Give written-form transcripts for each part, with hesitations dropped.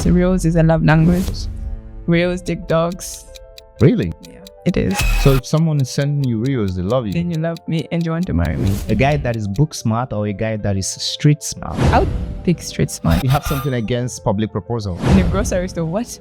So reels is a love language. Reels dig dogs. Really? Yeah, it is. So if someone is sending you reels, they love you. Then you love me and you want to marry me. A guy that is book smart or a guy that is street smart? I would pick street smart. You have something against public proposal? In the grocery store, what?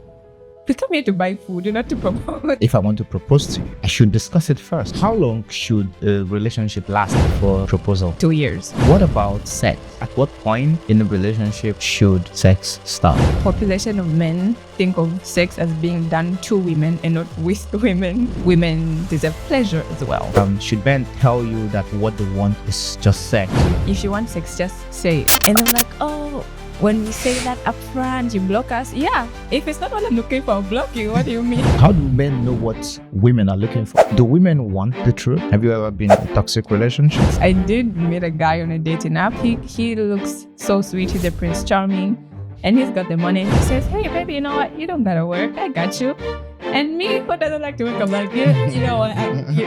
We come here to buy food, not to promote. If I want to propose to you, I should discuss it first. How long should a relationship last before proposal? 2 years. What about sex? At what point in a relationship should sex start? Population of men think of sex as being done to women and not with women. Women deserve pleasure as well. Should men tell you that what they want is just sex? If you want sex, just say it. And I'm like, oh, when we say that up front, you block us. Yeah, if it's not what I'm looking for, I'll block you. What do you mean? How do men know what women are looking for? Do women want the truth? Have you ever been in a toxic relationship? I did meet a guy on a dating app. He looks so sweet. He's a Prince Charming. And he's got the money. He says, hey, baby, you know what? You don't gotta work. I got you. And me, who doesn't like to work? I'm like, yeah, you know what?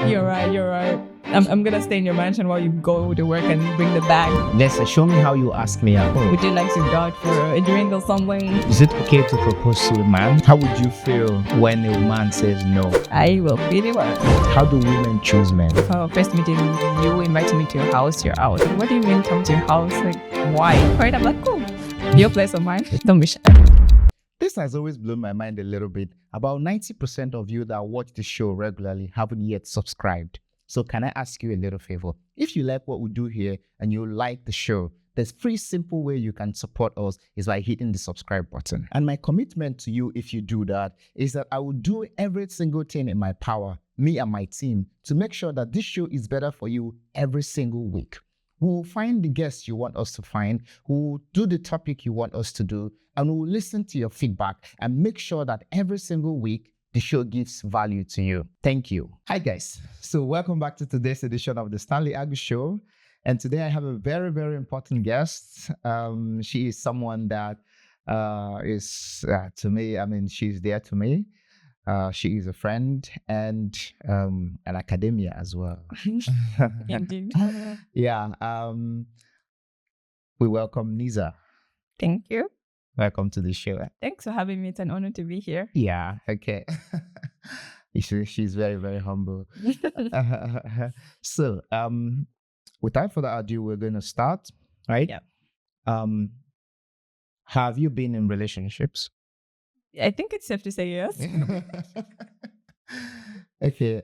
You're right. I'm gonna stay in your mansion while you go to work and bring the bag. Let's show me how you ask me out. Would you like to go out for a drink or something? Is it okay to propose to a man? How would you feel when a man says no? I will be the one. How do women choose men? First meeting, you invite me to your house, you're out. What do you mean come to your house? Like, why? Right? I'm like, cool. Your place or mine? Don't be shy. This has always blown my mind a little bit. About 90% of you that watch the show regularly haven't yet subscribed. So can I ask you a little favor? If you like what we do here and you like the show, there's 3 simple way you can support us is by hitting the subscribe button. And my commitment to you if you do that is that I will do every single thing in my power, me and my team, to make sure that this show is better for you every single week. We'll find the guests you want us to find, we'll do the topic you want us to do, and we'll listen to your feedback and make sure that every single week the show gives value to you. Thank you. Hi guys. So welcome back to today's edition of the Stanley Show. And today I have a very, very important guest. She is someone that is to me, I mean, she's there to me. She is a friend and an academia as well. Indeed. Yeah. We welcome Niza. Thank you. Welcome to the show. Thanks for having me. It's an honor to be here. Yeah, okay. She's very, very humble. So, without further ado, we're going to start, right? Yeah. Have you been in relationships? I think it's safe to say yes. Okay.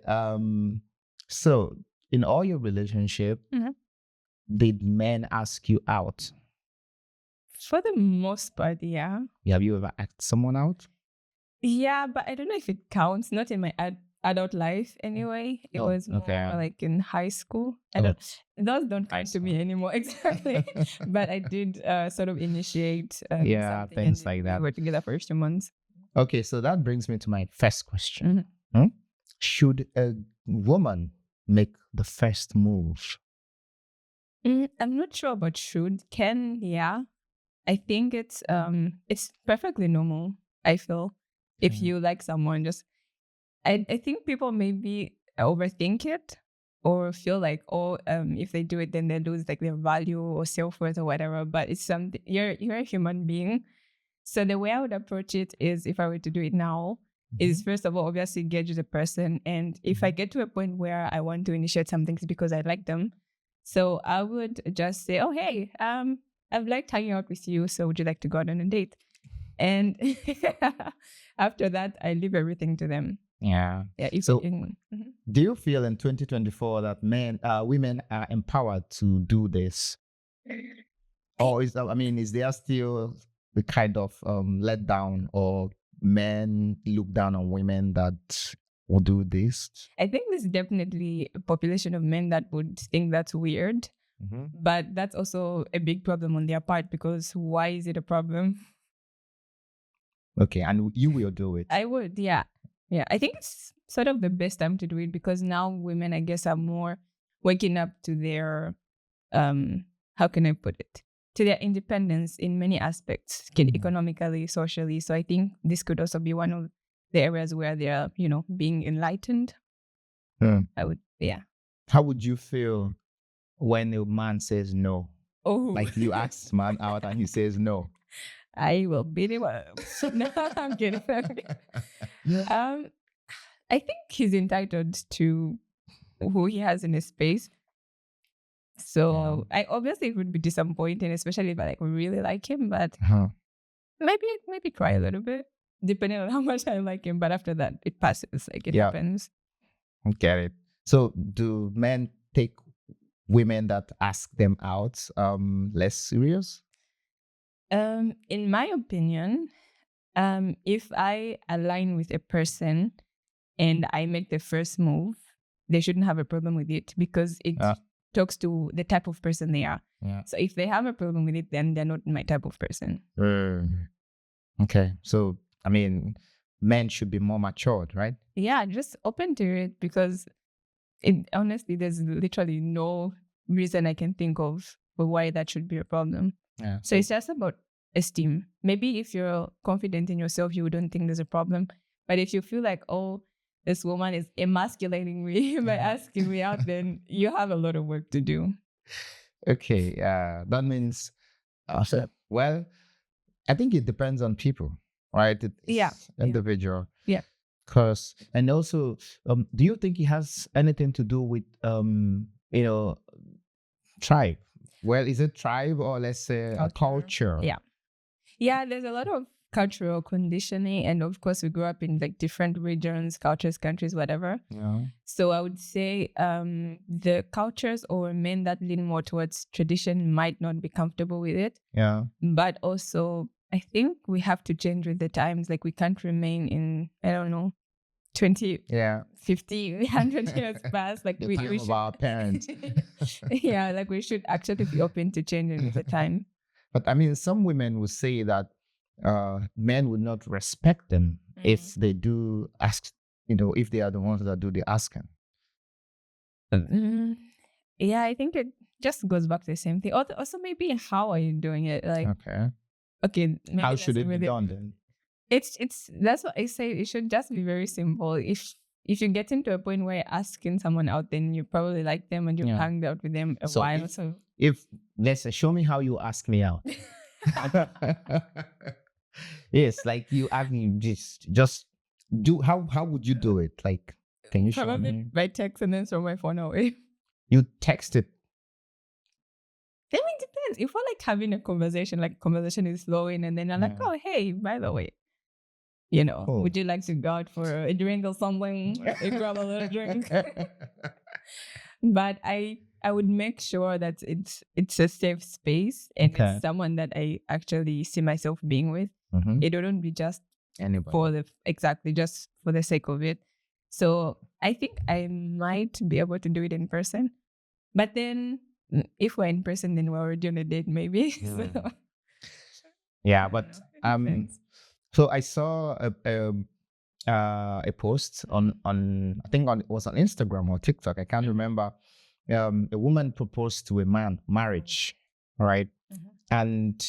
So, in all your relationship, did men ask you out? For the most part, yeah. Have you ever asked someone out? Yeah, but I don't know if it counts. Not in my adult life anyway. It was more like in high school. Those don't count to me anymore, exactly. But I did sort of initiate things like that. We were together for 2 months. Okay, so that brings me to my first question. Should a woman make the first move? I'm not sure about should. Can, yeah. I think it's perfectly normal, I feel. If you like someone, I think people maybe overthink it or feel like, if they do it, then they lose like their value or self-worth or whatever. But it's something, you're a human being. So the way I would approach it is, if I were to do it now, is first of all, obviously gauge the person. And if I get to a point where I want to initiate something, it's because I like them. So I would just say, oh, hey, I've liked hanging out with you, so would you like to go out on a date? And after that, I leave everything to them. Yeah. Do you feel in 2024 that women are empowered to do this? Or is there still the kind of let down or men look down on women that will do this? I think there's definitely a population of men that would think that's weird. But that's also a big problem on their part, because why is it a problem? Okay, and you will do it? I would, yeah. Yeah, I think it's sort of the best time to do it, because now women, I guess, are more waking up to their, how can I put it? To their independence in many aspects, economically, socially. So I think this could also be one of the areas where they are, being enlightened. I would, yeah. How would you feel when a man says no? Oh, like you ask man out and he says no? I will beat him up. No, I'm kidding. I think he's entitled to who he has in his space. So I obviously it would be disappointing, especially if I like really like him, but maybe cry a little bit, depending on how much I like him. But after that, it passes. Like it happens. Get it. So do men take women that ask them out less serious? In my opinion, if I align with a person and I make the first move, they shouldn't have a problem with it because it talks to the type of person they are. Yeah. So if they have a problem with it, then they're not my type of person. Okay. So, I mean, men should be more matured, right? Yeah, just open to it because honestly, there's literally no reason I can think of for why that should be a problem. Yeah. So it's just about esteem. Maybe if you're confident in yourself, you don't think there's a problem. But if you feel like, oh, this woman is emasculating me by asking me out, then you have a lot of work to do. Okay. That means, well, I think it depends on people, right? It's individual. Yeah. And also, do you think it has anything to do with, tribe? Well, is it tribe or let's say culture? Yeah, there's a lot of cultural conditioning, and of course we grew up in like different regions, cultures, countries, whatever. Yeah. So I would say the cultures or men that lean more towards tradition might not be comfortable with it. Yeah. But also I think we have to change with the times. Like we can't remain in, I don't know, 20, 50, 100 years past. Like we should, of our parents. Yeah, like we should actually be open to changing with the time. But I mean, some women would say that men would not respect them if they do ask, if they are the ones that do the asking. Yeah, I think it just goes back to the same thing. Also, maybe how are you doing it? Like, okay, how should it be done then? It's that's what I say. It should just be very simple. If you get into a point where you're asking someone out, then you probably like them and you've hung out with them a while. If let's say, show me how you ask me out. Yes, like you ask me, just do how would you do it? Like, can you show me? By text and then throw my phone away. You text it. I mean, it depends. If we're like having a conversation, like conversation is flowing, and then I'm like, oh hey, by the way, would you like to go out for a drink or something? Grab a little drink. But I would make sure that it's a safe space and it's someone that I actually see myself being with. It wouldn't be just anybody just for the sake of it. So I think I might be able to do it in person. But then if we're in person, then we're already on a date, maybe. So. Yeah, but so I saw a post on I think it was on Instagram or TikTok. I can't remember. A woman proposed to a man, marriage, right? And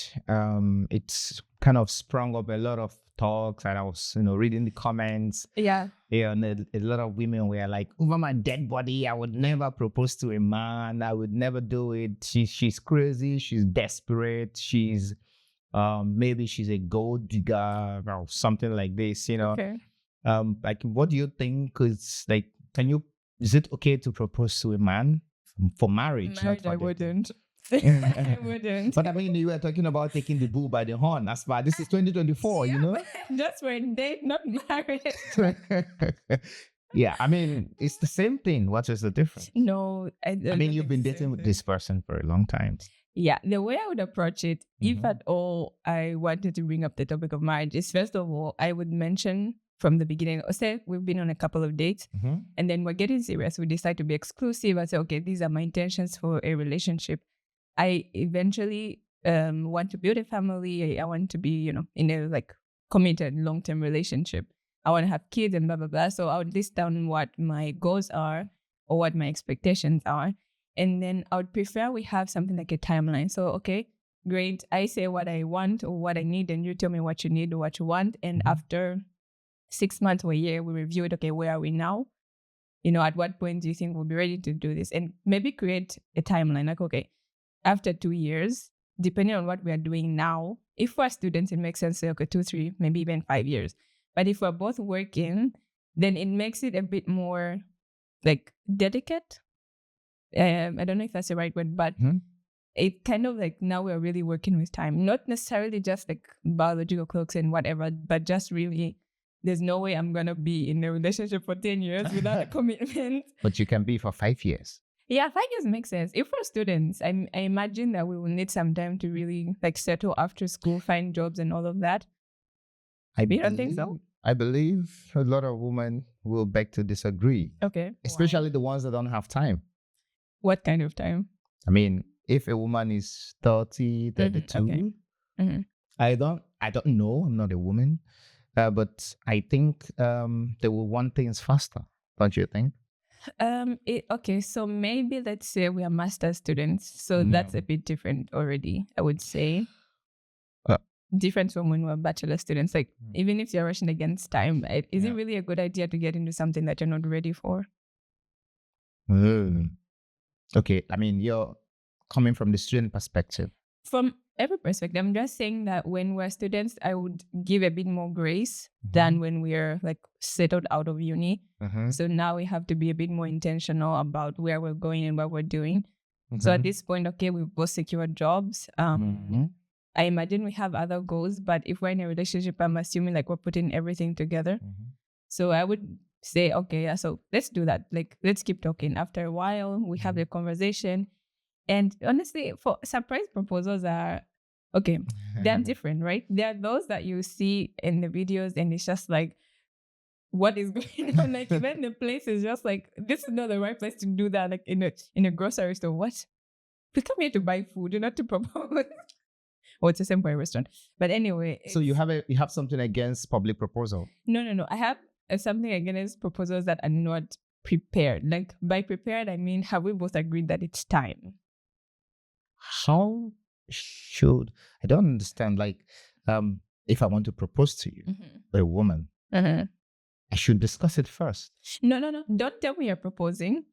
it's kind of sprung up a lot of talks, and I was reading the comments. And a lot of women were like, over my dead body, I would never propose to a man. I would never do it. She's crazy. She's desperate. She's maybe she's a gold digger or something like this, like, what do you think? Because like, is it okay to propose to a man for marriage? I wouldn't. I wouldn't. But I mean, you were talking about taking the bull by the horn. That's why this is 2024, That's for a date, not marriage. Yeah, I mean, it's the same thing. What is the difference? No, I mean, you've been dating with this person for a long time. Yeah, the way I would approach it, if at all I wanted to bring up the topic of marriage, is first of all, I would mention from the beginning, say we've been on a couple of dates and then we're getting serious. We decide to be exclusive. I say, okay, these are my intentions for a relationship. I eventually want to build a family. I want to be, in a like committed long-term relationship. I want to have kids and blah, blah, blah. So I would list down what my goals are or what my expectations are. And then I would prefer we have something like a timeline. So, okay, great. I say what I want or what I need, and you tell me what you need or what you want. And after 6 months or a year, we review it. Okay, where are we now? At what point do you think we'll be ready to do this? And maybe create a timeline. Like, okay, after 2 years, depending on what we are doing now, if we're students, it makes sense to say, okay, 2, 3, maybe even 5 years. But if we're both working, then it makes it a bit more like delicate. I don't know if that's the right word, but it kind of like now we're really working with time, not necessarily just like biological clocks and whatever, but just really, there's no way I'm gonna be in a relationship for 10 years without a commitment. But you can be for 5 years. Yeah, 5 years makes sense. If we're students, I imagine that we will need some time to really like settle after school, find jobs and all of that. You don't think so? I believe a lot of women will beg to disagree. Okay. Especially the ones that don't have time. What kind of time? I mean, if a woman is 30, 32, Okay. I don't know. I'm not a woman. But I think they will want things faster. Don't you think? Okay, so maybe let's say we are master students. So that's a bit different already, I would say. Different from when we're bachelor students. Like, even if you're rushing against time, is it really a good idea to get into something that you're not ready for? Okay, I mean, you're coming from the student perspective. From every perspective, I'm just saying that when we're students, I would give a bit more grace than when we're like settled out of uni. So now we have to be a bit more intentional about where we're going and what we're doing. So at this point, okay, we've both secured jobs. I imagine we have other goals, but if we're in a relationship, I'm assuming like we're putting everything together. So I would say, okay, yeah, so let's do that. Like, let's keep talking. After a while, we have the conversation. And honestly, for surprise proposals are, okay, they're different, right? There are those that you see in the videos and it's just like, what is going on? Like, even the place is just like, this is not the right place to do that. Like in a grocery store, what? We come here to buy food, not to propose. Or it's the same for a restaurant. But anyway. So you have something against public proposal? No. I have something against proposals that are not prepared. Like, by prepared, I mean, have we both agreed that it's time? How should, I don't understand, like, if I want to propose to you, a woman, I should discuss it first. No. Don't tell me you're proposing,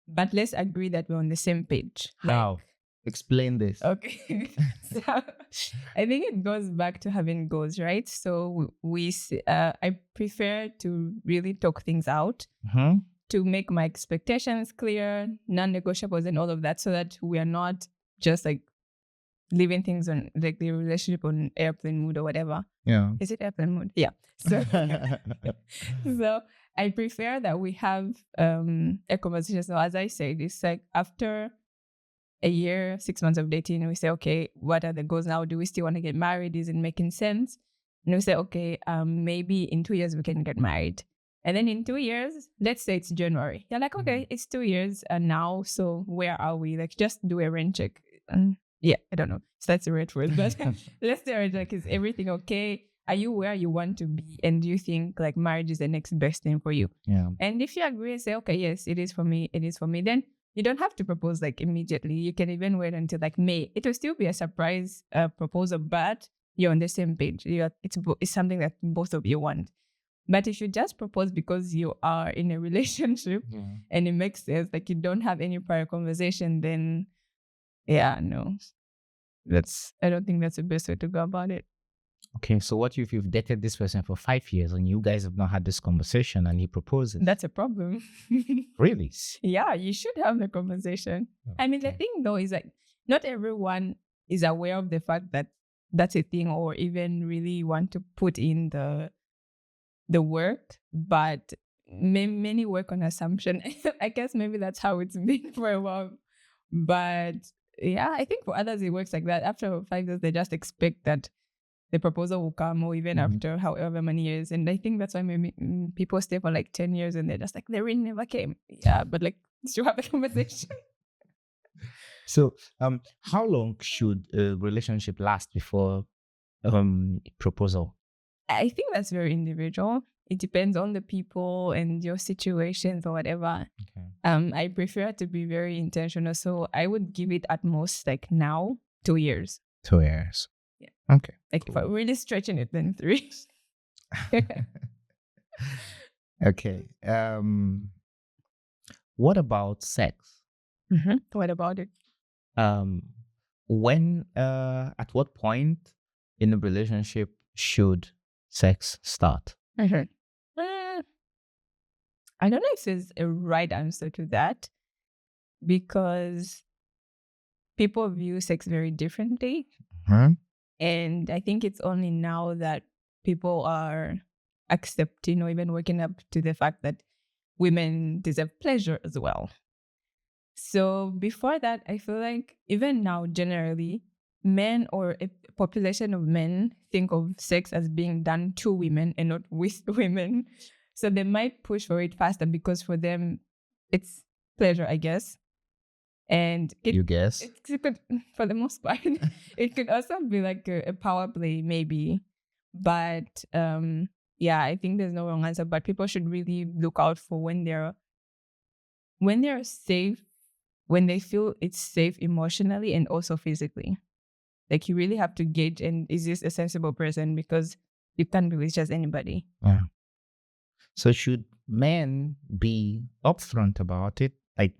but let's agree that we're on the same page. How? Explain this. Okay. So I think it goes back to having goals, right? So I prefer to really talk things out, to make my expectations clear, non-negotiables and all of that, so that we are not just like leaving things on like the relationship on airplane mode or whatever. Yeah. Is it airplane mode? Yeah. So, so I prefer that we have a conversation. So as I said, it's like after a year, 6 months of dating, we say, okay, what are the goals now? Do we still want to get married? Is it making sense? And we say, okay, maybe in 2 years we can get married. And then in 2 years, let's say it's January. You're like, okay, it's 2 years now. So where are we? Like, just do a rain check. Yeah, I don't know. So that's the right word. But let's do a rain check. Is everything okay? Are you where you want to be? And do you think like marriage is the next best thing for you? Yeah. And if you agree and say, okay, yes, it is for me, then you don't have to propose like immediately. You can even wait until like May. It will still be a surprise proposal, but you're on the same page. It's something that both of you want. But if you just propose because you are in a relationship and it makes sense, like you don't have any prior conversation, then yeah, no. I don't think that's the best way to go about it. Okay, so what if you've dated this person for 5 years and you guys have not had this conversation and he proposes? That's a problem. Really? Yeah, you should have the conversation. Okay. I mean, the thing though is like not everyone is aware of the fact that that's a thing or even really want to put in the work, but many work on assumption. I guess maybe that's how it's been for a while. But yeah, I think for others it works like that. After 5 years, they just expect that the proposal will come, or even after however many years. And I think that's why maybe people stay for like 10 years and they're just like, the ring never came. Yeah, but like still have a conversation. So how long should a relationship last before proposal? I think that's very individual. It depends on the people and your situations or whatever. Okay. I prefer to be very intentional. So I would give it at most like now 2 years. 2 years. Yeah. Okay. Like cool. If I'm really stretching it, then 3. Okay. What about sex? What about it? when at what point in a relationship should sex start? Uh, I don't know if there's a right answer to that because people view sex very differently. Huh? And I think it's only now that people are accepting or even waking up to the fact that women deserve pleasure as well. So before that, I feel like even now, generally, men or a population of men think of sex as being done to women and not with women. So they might push for it faster because for them, it's pleasure, I guess. And You guess? it could, for the most part, it could also be like a power play, maybe. But yeah, I think there's no wrong answer. But people should really look out for when they're safe, when they feel it's safe emotionally and also physically. Like you really have to gauge, and is this a sensible person? Because you can't be with just anybody. Yeah. So should men be upfront about it? Like,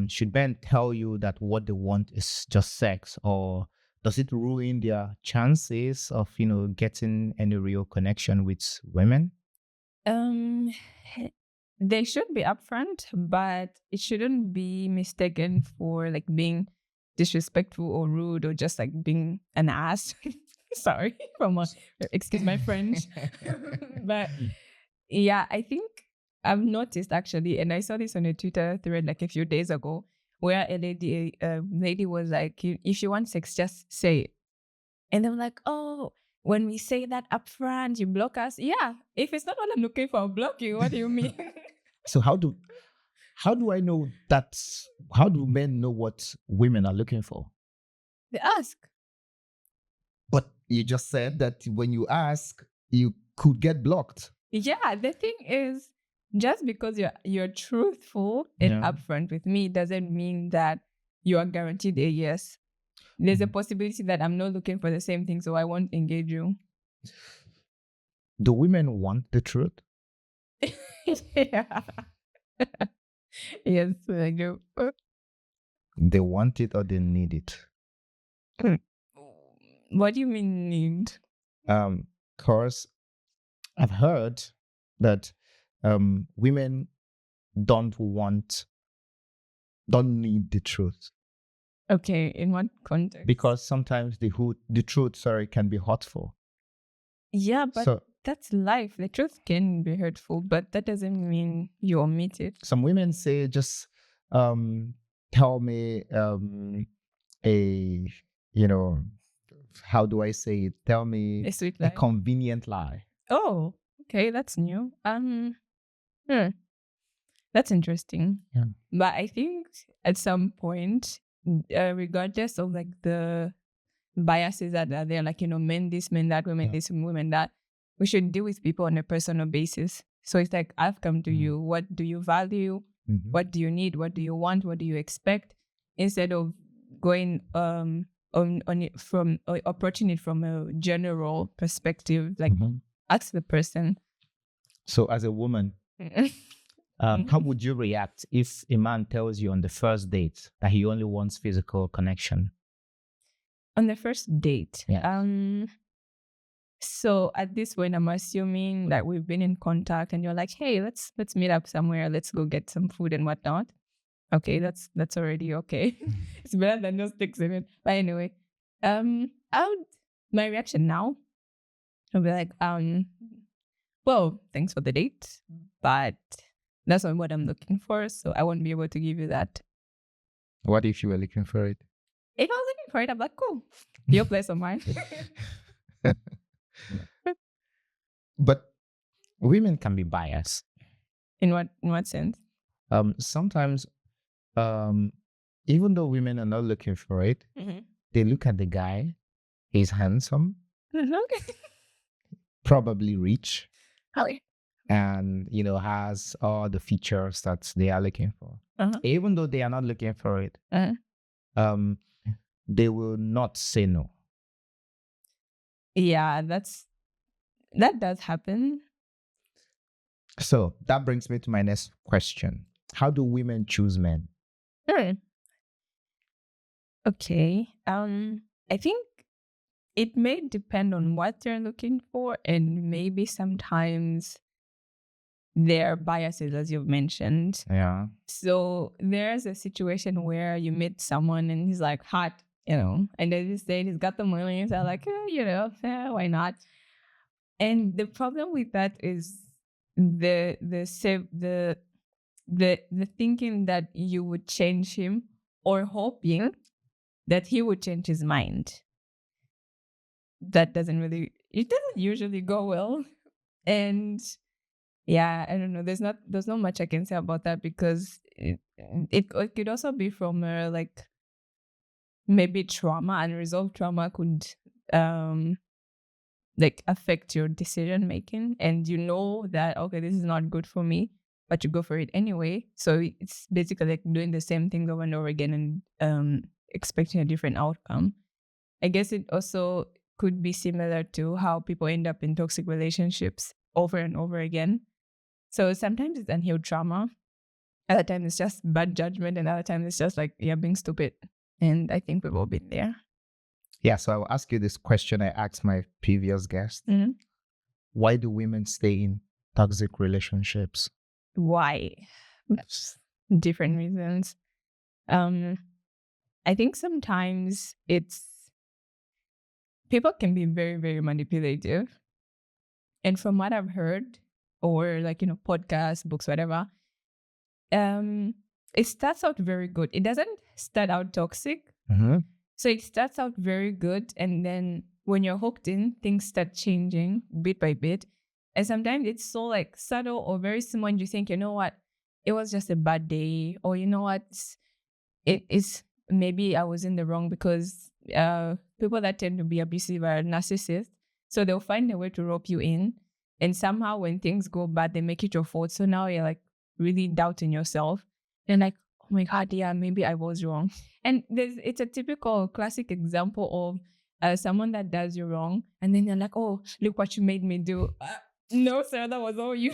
should men tell you that what they want is just sex, or does it ruin their chances of getting any real connection with women? Um, they should be upfront, but it shouldn't be mistaken for like being disrespectful or rude or just like being an ass. Sorry, excuse my French, but yeah, I think I've noticed actually, and I saw this on a Twitter thread like a few days ago, where a lady was like, "If you want sex, just say it." And they were like, "Oh, when we say that up front, you block us." Yeah, if it's not what I'm looking for, I'll block you. What do you mean? So how do I know that? How do men know what women are looking for? They ask. But you just said that when you ask, you could get blocked. Yeah, the thing is, just because you're truthful and Yeah. upfront with me doesn't mean that you are guaranteed a yes. There's a possibility that I'm not looking for the same thing, so I won't engage you. Do women want the truth? Yeah. Yes, I do. They want it or they need it. What do you mean need? Cause I've heard that women don't need the truth Okay, in what context? because sometimes the truth, sorry, can be hurtful. Yeah, but So that's life. The truth can be hurtful, but that doesn't mean you omit it. some women say, just tell me a how do I say it? Tell me A sweet a lie. convenient lie. Oh, okay, that's new. That's interesting. Yeah. But I think at some point, regardless of like the biases that are there, like, men this, men that, women this, women that, we should deal with people on a personal basis. So it's like, I've come to you. What do you value? Mhm. What do you need? What do you want? What do you expect? Instead of going on it from approaching it from a general perspective, like ask the person. So as a woman, how would you react if a man tells you on the first date that he only wants physical connection? On the first date? Yes. So at this point, I'm assuming that we've been in contact and you're like, "Hey, let's meet up somewhere. Let's go get some food and whatnot." Okay, that's already okay. It's better than just fixing it. But anyway, my reaction now, I'll be like, well, thanks for the date, but that's not what I'm looking for, so I won't be able to give you that. What if you were looking for it? If I was looking for it, I'm like, cool, your place or mine. But women can be biased. In what sense? Sometimes, even though women are not looking for it, they look at the guy. He's handsome, Okay. probably rich, Okay. and has all the features that they are looking for. Even though they are not looking for it, they will not say no. Yeah, that does happen. So that brings me to my next question. How do women choose men? Okay. I think it may depend on what they're looking for, and maybe sometimes their biases, as you've mentioned. Yeah. So there's a situation where you meet someone and he's like hot, and then you say he's got the money, so like, why not? And the problem with that is the thinking that you would change him, or hoping that he would change his mind. That it doesn't usually go well. And yeah, I don't know. There's not much I can say about that, because it could also be from like maybe trauma. Unresolved trauma could um like affect your decision making, and you know that, okay, this is not good for me, but you go for it anyway. So it's basically like doing the same thing over and over again, and expecting a different outcome. I guess it also could be similar to how people end up in toxic relationships over and over again. So sometimes it's unhealed trauma, other times it's just bad judgment, and other times it's just like you're being stupid. And I think we've all been there. Yeah. So I will ask you this question I asked my previous guest. Mhm. Why do women stay in toxic relationships? Why? Different reasons. Um, I think sometimes it's people can be very, very manipulative. And from what I've heard, or like, podcasts, books, whatever, it starts out very good. It doesn't start out toxic. Mm-hmm. So it starts out very good. And then when you're hooked in, things start changing bit by bit. And sometimes it's so like subtle or very small. And you think, you know what? It was just a bad day. Or you know what? It is, maybe I was in the wrong, because people that tend to be abusive are narcissists. So they'll find a way to rope you in. And somehow when things go bad, they make it your fault. So now you're like really doubting yourself. And like, oh my God, yeah, maybe I was wrong. And it's a typical classic example of someone that does you wrong. And then they're like, oh, look what you made me do. No, sir, that was all you.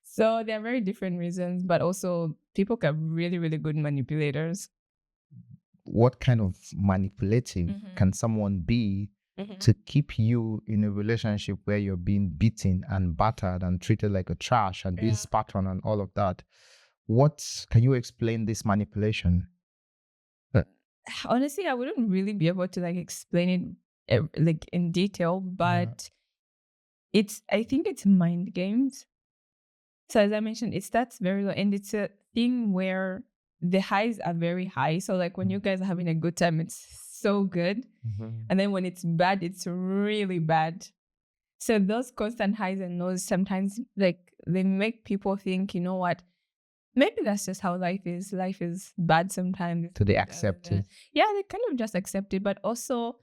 So there are very different reasons, but also people are really, really good manipulators. What kind of manipulative can someone be to keep you in a relationship where you're being beaten and battered and treated like a trash and being spat on and all of that? What can you explain this manipulation? Honestly, I wouldn't really be able to like explain it like in detail, but I think it's mind games. So as I mentioned, it starts very low, and it's a thing where the highs are very high. So like when you guys are having a good time, it's so good. And then when it's bad, it's really bad. So those constant highs and lows sometimes like they make people think, you know what, maybe that's just how life is. Life is bad sometimes. So they accept it. Yeah, they kind of just accept it. But also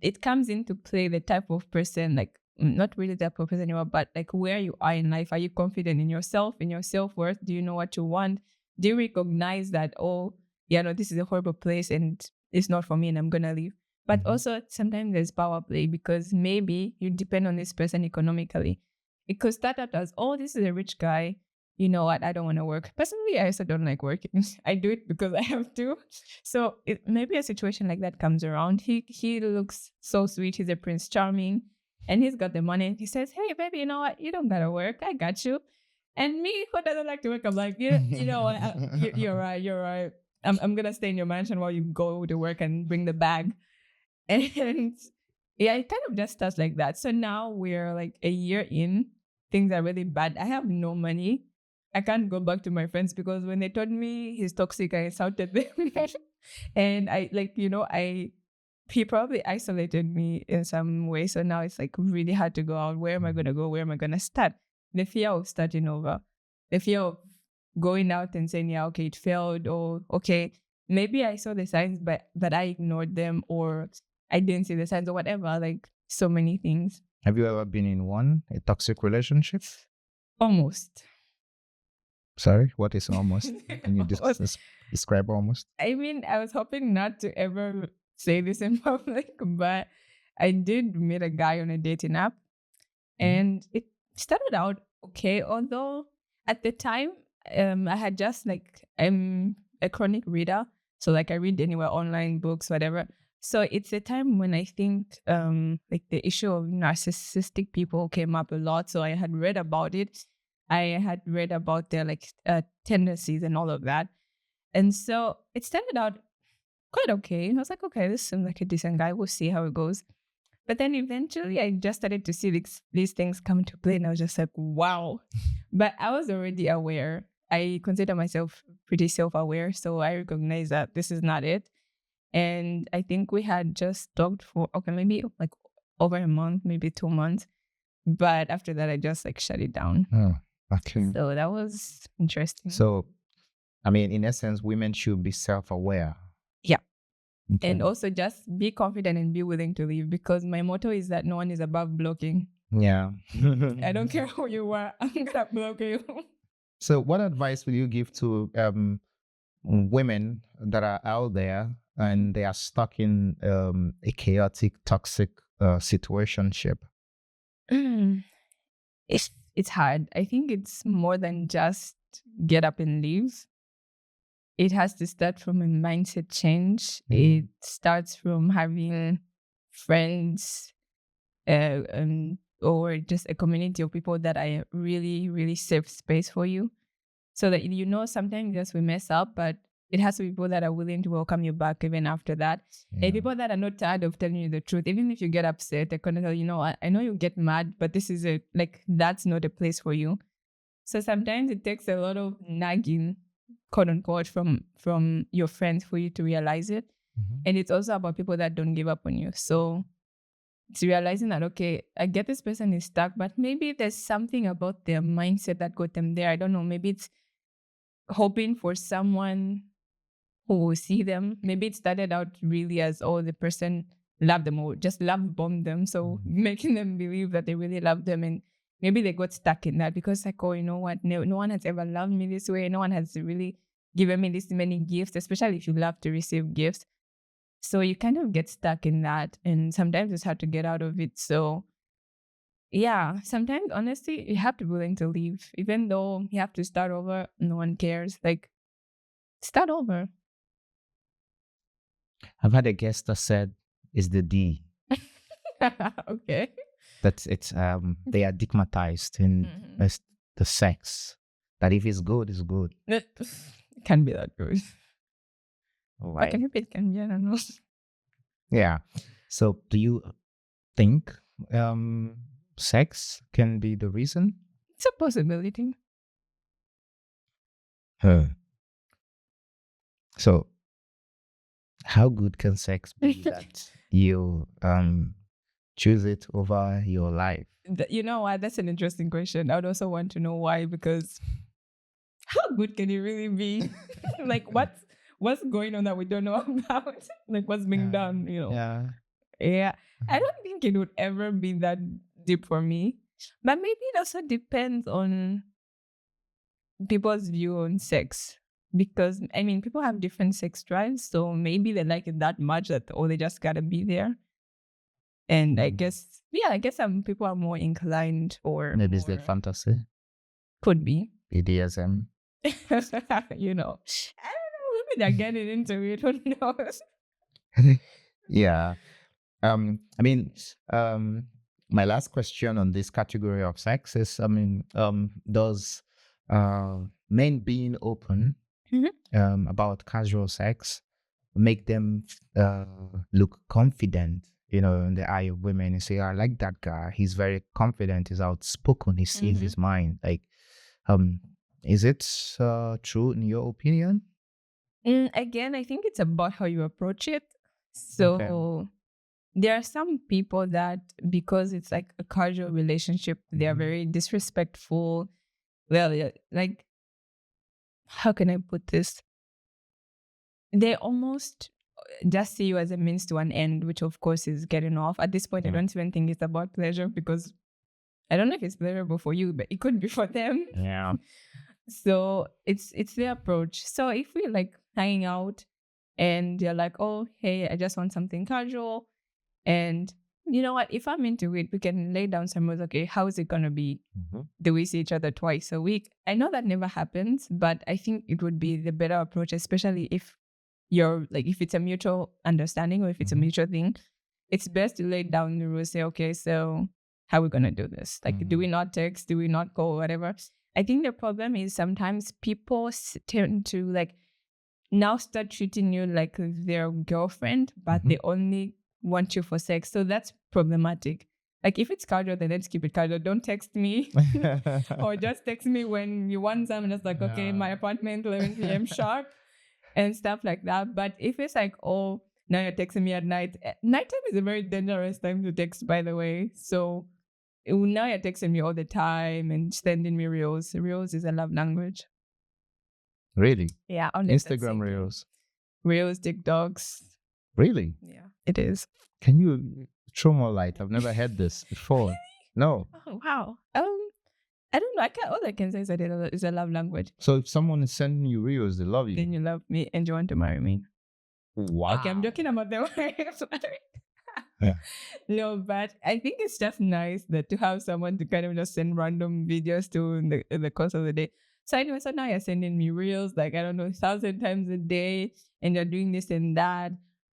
it comes into play the type of person, like not really the type of person anymore, but like where you are in life. Are you confident in yourself, in your self-worth? Do you know what you want? Do you recognize that, oh, yeah, no, this is a horrible place and it's not for me and I'm gonna leave? But also sometimes there's power play, because maybe you depend on this person economically. It could start out as, oh, this is a rich guy. You know what? I don't want to work. Personally, I also don't like working. I do it because I have to. So maybe a situation like that comes around. He looks so sweet. He's a Prince Charming, and he's got the money. He says, "Hey, baby, you know what? You don't gotta work. I got you." And me, who doesn't like to work, I'm like, you know what? You're right. You're right. I'm gonna stay in your mansion while you go to work and bring the bag. And yeah, it kind of just starts like that. So now we're like a year in. Things are really bad. I have no money. I can't go back to my friends, because when they told me he's toxic, I insulted them. And he probably isolated me in some way. So now it's like really hard to go out. Where am I going to go? Where am I going to start? The fear of starting over, the fear of going out and saying, yeah, okay, it failed, or okay, maybe I saw the signs, but I ignored them, or I didn't see the signs, or whatever, like so many things. Have you ever been in a toxic relationship? Almost. Sorry, what is almost? Can you describe almost? I mean, I was hoping not to ever say this in public, but I did meet a guy on a dating app, and it started out okay. Although at the time, I had just I'm a chronic reader, So like I read anywhere, online books, whatever. So it's a time when I think like the issue of narcissistic people came up a lot. So I had read about it. I had read about their like tendencies and all of that. And so it started out quite okay. I was like, okay, this seems like a decent guy. We'll see how it goes. But then eventually I just started to see these things come into play. And I was just like, wow. But I was already aware. I consider myself pretty self-aware. So I recognize that this is not it. And I think we had just talked for, okay, maybe like over a month, maybe 2 months. But after that, I just like shut it down. Oh, okay. So that was interesting. So, I mean, in essence, women should be self-aware. Yeah. Okay. And also just be confident and be willing to leave, because my motto is that no one is above blocking. Yeah. I don't care who you are, I'm gonna block you. So, what advice will you give to women that are out there and they are stuck in a chaotic, toxic situationship? It's hard. I think it's more than just get up and leave. It has to start from a mindset change. It starts from having friends or just a community of people that are really, really safe space for you. So that, you know, sometimes yes, we mess up, but it has to be people that are willing to welcome you back even after that. And people that are not tired of telling you the truth. Even if you get upset, they're gonna tell you, know, I know you get mad, but this is that's not a place for you. So sometimes it takes a lot of nagging, quote unquote, from your friends for you to realize it. And it's also about people that don't give up on you. So it's realizing that, okay, I get this person is stuck, but maybe there's something about their mindset that got them there. I don't know. Maybe it's hoping for someone who will see them. Maybe it started out really as, oh, the person loved them or just love bombed them. So making them believe that they really love them. And maybe they got stuck in that because like, oh, you know what? No one has ever loved me this way. No one has really given me this many gifts, especially if you love to receive gifts. So you kind of get stuck in that. And sometimes it's hard to get out of it. So yeah, sometimes honestly, you have to be willing to leave. Even though you have to start over, no one cares. Like, start over. I've had a guest that said is the D. Okay. That it's they are digmatized in the sex. That if it's good, it's good. It can be that good. Right. Okay, maybe it can be, I don't know. Yeah. So do you think sex can be the reason? It's a possibility. So how good can sex be that you choose it over your life? You know what? That's an interesting question. I would also want to know why, because how good can it really be? Like, what's going on that we don't know about? Like, what's being done, you know? Yeah. I don't think it would ever be that deep for me. But maybe it also depends on people's view on sex. Because, I mean, people have different sex drives. So maybe they like it that much that, oh, they just gotta be there. And I guess, some people are more inclined or maybe it's the fantasy. Could be. BDSM. You know. I don't know. Maybe they're getting into it. Who knows? Yeah. I mean, my last question on this category of sex is, does men being open about casual sex make them look confident, you know, in the eye of women, and say, I like that guy. He's very confident. He's outspoken. He sees his mind. Like, is it true in your opinion? Again, I think it's about how you approach it. So there are some people that, because it's like a casual relationship, they are very disrespectful. Well, like, how can I put this? They almost just see you as a means to an end, which of course is getting off. At this point, I don't even think it's about pleasure, because I don't know if it's pleasurable for you, but it could be for them. Yeah. So it's their approach. So if we're like hanging out and they're like, oh, hey, I just want something casual. And you know what? If I'm into it, we can lay down some rules. Okay, how is it going to be? Do we see each other twice a week? I know that never happens, but I think it would be the better approach, especially if you're like, if it's a mutual understanding or if it's a Mhm. mutual thing, it's best to lay down the rules, say, okay, so how are we going to do this? Like, do we not text? Do we not call? Whatever. I think the problem is sometimes people tend to like now start treating you like their girlfriend, but they only want you for sex. So that's problematic. Like, if it's casual, then let's keep it casual. Don't text me or just text me when you want something. Just like, okay, my apartment, 11 p.m. sharp and stuff like that. But if it's like, oh, now you're texting me at night. Nighttime is a very dangerous time to text, by the way. So now you're texting me all the time and sending me reels. Reels is a love language. Really? Yeah. Instagram Reels. Reels, TikToks. Really? Yeah, it is. Can you throw more light? I've never heard this before. No. Oh, wow. I don't know. All I can say is that it's a love language. So if someone is sending you Reels, they love you. Then you love me and you want to marry me. Wow. Okay, I'm joking about the wives. Yeah. No, but I think it's just nice that to have someone to kind of just send random videos to in the course of the day. So anyway, so now you're sending me reels, like, I don't know, 1,000 times a day, and you're doing this and that,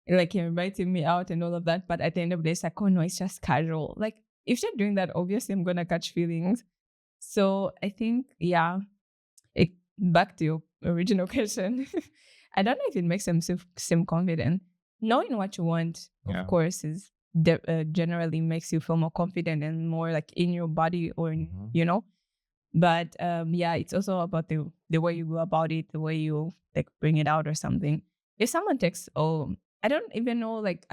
like you're inviting me out and all of that. But at the end of the day, it's like, oh no, it's just casual. Like, if you're doing that, obviously I'm gonna catch feelings. So I think, yeah, back to your original question. I don't know if it makes them seem confident. Knowing what you want, of course, is generally makes you feel more confident and more like in your body or in, you know. But yeah, it's also about the way you go about it, the way you like bring it out or something. If someone texts, oh, I don't even know like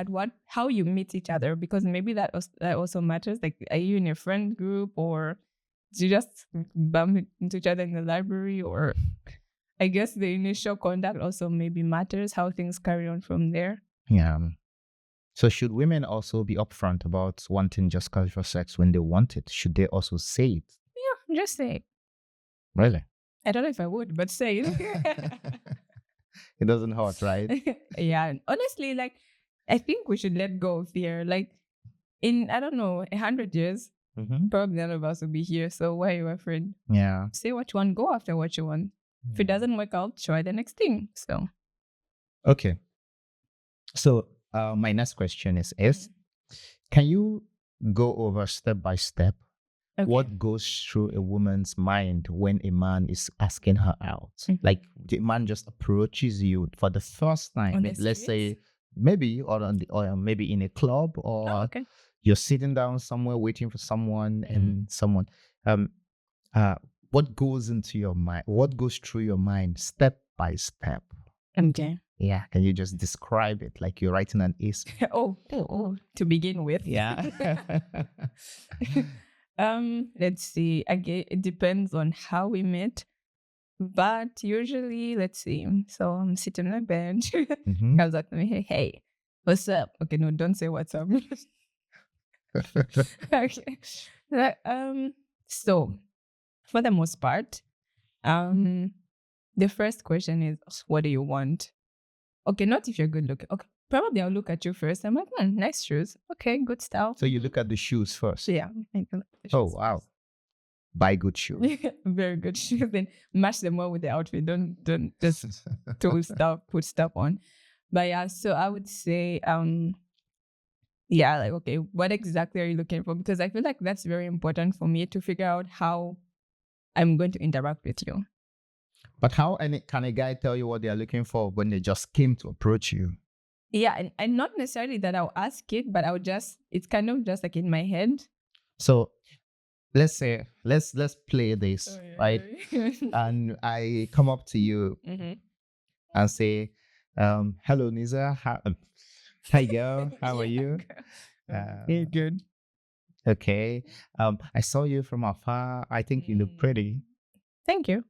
how you meet each other, because maybe that also matters. Like, are you in a friend group, or do you just bump into each other in the library? Or I guess the initial contact also maybe matters, how things carry on from there. Yeah. So should women also be upfront about wanting just casual sex when they want it? Should they also say it? Yeah, just say it. Really? I don't know if I would, but say it. It doesn't hurt, right? Yeah. Honestly, like, I think we should let go of fear. Like, in, I don't know, 100 years, probably none of us will be here. So why are you afraid? Yeah. Say what you want, go after what you want. If it doesn't work out, try the next thing. So. Okay. So my next question is can you go over step by step what goes through a woman's mind when a man is asking her out? Like, the man just approaches you for the first time. Let's say maybe or maybe in a club, or you're sitting down somewhere waiting for someone, and someone what goes into your mind? What goes through your mind step by step? Okay. Yeah. Can you just describe it like you're writing an essay? Oh, to begin with. Yeah. Let's see. Again, it depends on how we met. But usually, let's see. So I'm sitting on a bench. Comes up to me, hey, what's up? Okay, no, don't say what's up. Okay. So for the most part, the first question is, what do you want? Okay, not if you're good looking. Okay, probably I'll look at you first. I'm like, nice shoes. Okay, good style. So you look at the shoes first. Yeah. I look at the shoes. Oh, wow. Buy good shoes. Very good shoes. Then match them well with the outfit. Don't just put stuff on. But yeah, so I would say, yeah, like, okay, what exactly are you looking for? Because I feel like that's very important for me to figure out how I'm going to interact with you. But how can a guy tell you what they are looking for when they just came to approach you? Yeah, and not necessarily that I'll ask it, but it's kind of just like in my head. So let's say, let's play this, right? And I come up to you and say, hello, Nisa. Hi, girl. How are you? Very good. Okay. I saw you from afar. I think you look pretty. Thank you.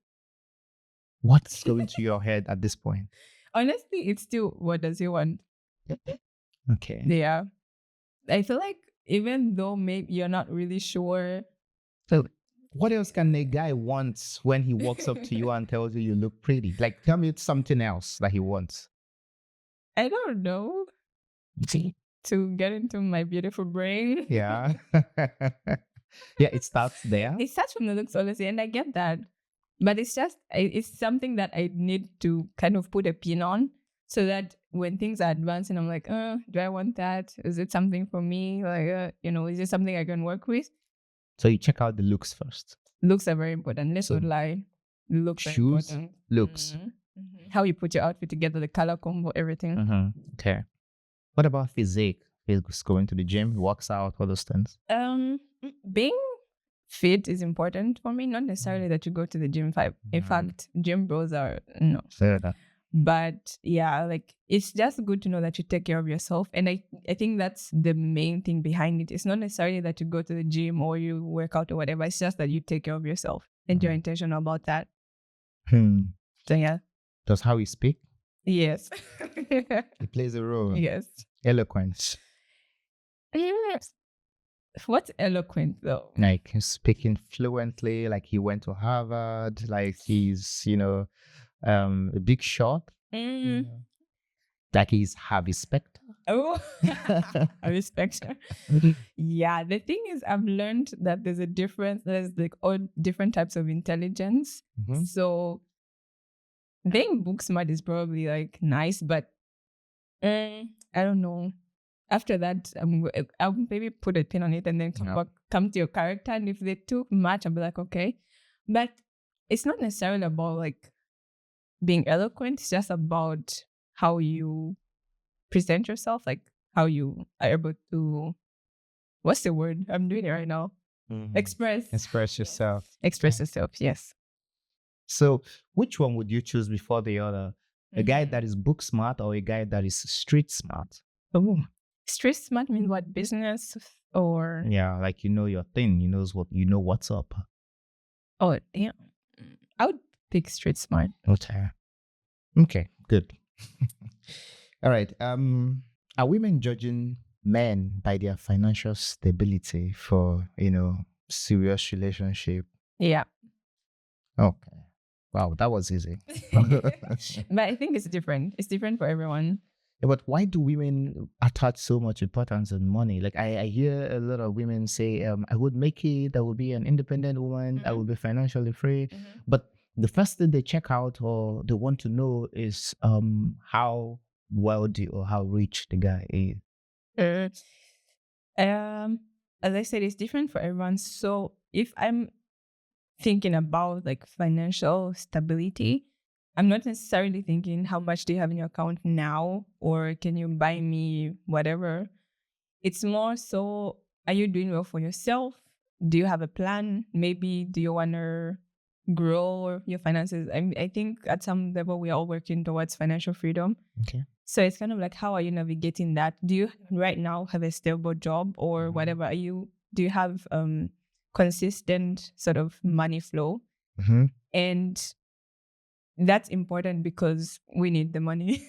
What's going to your head at this point? Honestly, it's still, what does he want? Okay. Yeah. I feel like even though maybe you're not really sure. So what else can a guy want when he walks up to you and tells you look pretty? Like, tell me something else that he wants. I don't know. To get into my beautiful brain. Yeah. Yeah, it starts there. It starts from the looks, honestly, and I get that. But it's something that I need to kind of put a pin on. so that when things are advancing, I'm like, do I want that? Is it something for me? Like, is it something I can work with? So you check out the looks first. Looks are very important. Let's not lie. Looks are Shoes, important. looks. How you put your outfit together, the color combo, everything. Okay. What about physique? He's going to the gym, he works out, all those things. Being fit is important for me. Not necessarily that you go to the gym. In fact, gym bros are no. Fair enough. But yeah, like it's just good to know that you take care of yourself. And I think that's the main thing behind it. It's not necessarily that you go to the gym or you work out or whatever. It's just that you take care of yourself and you're intentional about that. So yeah. Does how you speak? Yes. It plays a role. Yes. Eloquence. What's eloquent though? Like he's speaking fluently, like he went to Harvard, like he's, a big shot. Like he's Harvey Specter. Oh, Harvey Specter. Yeah, the thing is, I've learned that there's a difference. There's like all different types of intelligence. So being book smart is probably like nice, but I don't know. After that, I'll maybe put a pin on it and then come to your character. And if they too much, I'll be like, okay. But it's not necessarily about like being eloquent. It's just about how you present yourself, like how you are able to, what's the word? I'm doing it right now. Express yourself. Express yourself, yes. So which one would you choose before the other? A guy that is book smart or a guy that is street smart? Oh, street smart means what? Business or? Yeah, like your thing. What's up. Oh, yeah. I would pick street smart. Okay, good. All right. Are women judging men by their financial stability for, serious relationship? Yeah. Okay. Wow, that was easy. But I think it's different. It's different for everyone. Yeah, but why do women attach so much importance on money? Like I hear a lot of women say, I would make it, I would be an independent woman, I would be financially free. But the first thing they check out or they want to know is how wealthy or how rich the guy is. As I said, it's different for everyone. So if I'm thinking about like financial stability, I'm not necessarily thinking how much do you have in your account now or can you buy me whatever. It's more so, are you doing well for yourself? Do you have a plan? Maybe do you want to grow your finances? I think at some level we are all working towards financial freedom. Okay. So it's kind of like, how are you navigating that? Do you right now have a stable job or whatever? Do you have consistent sort of money flow? And that's important because we need the money,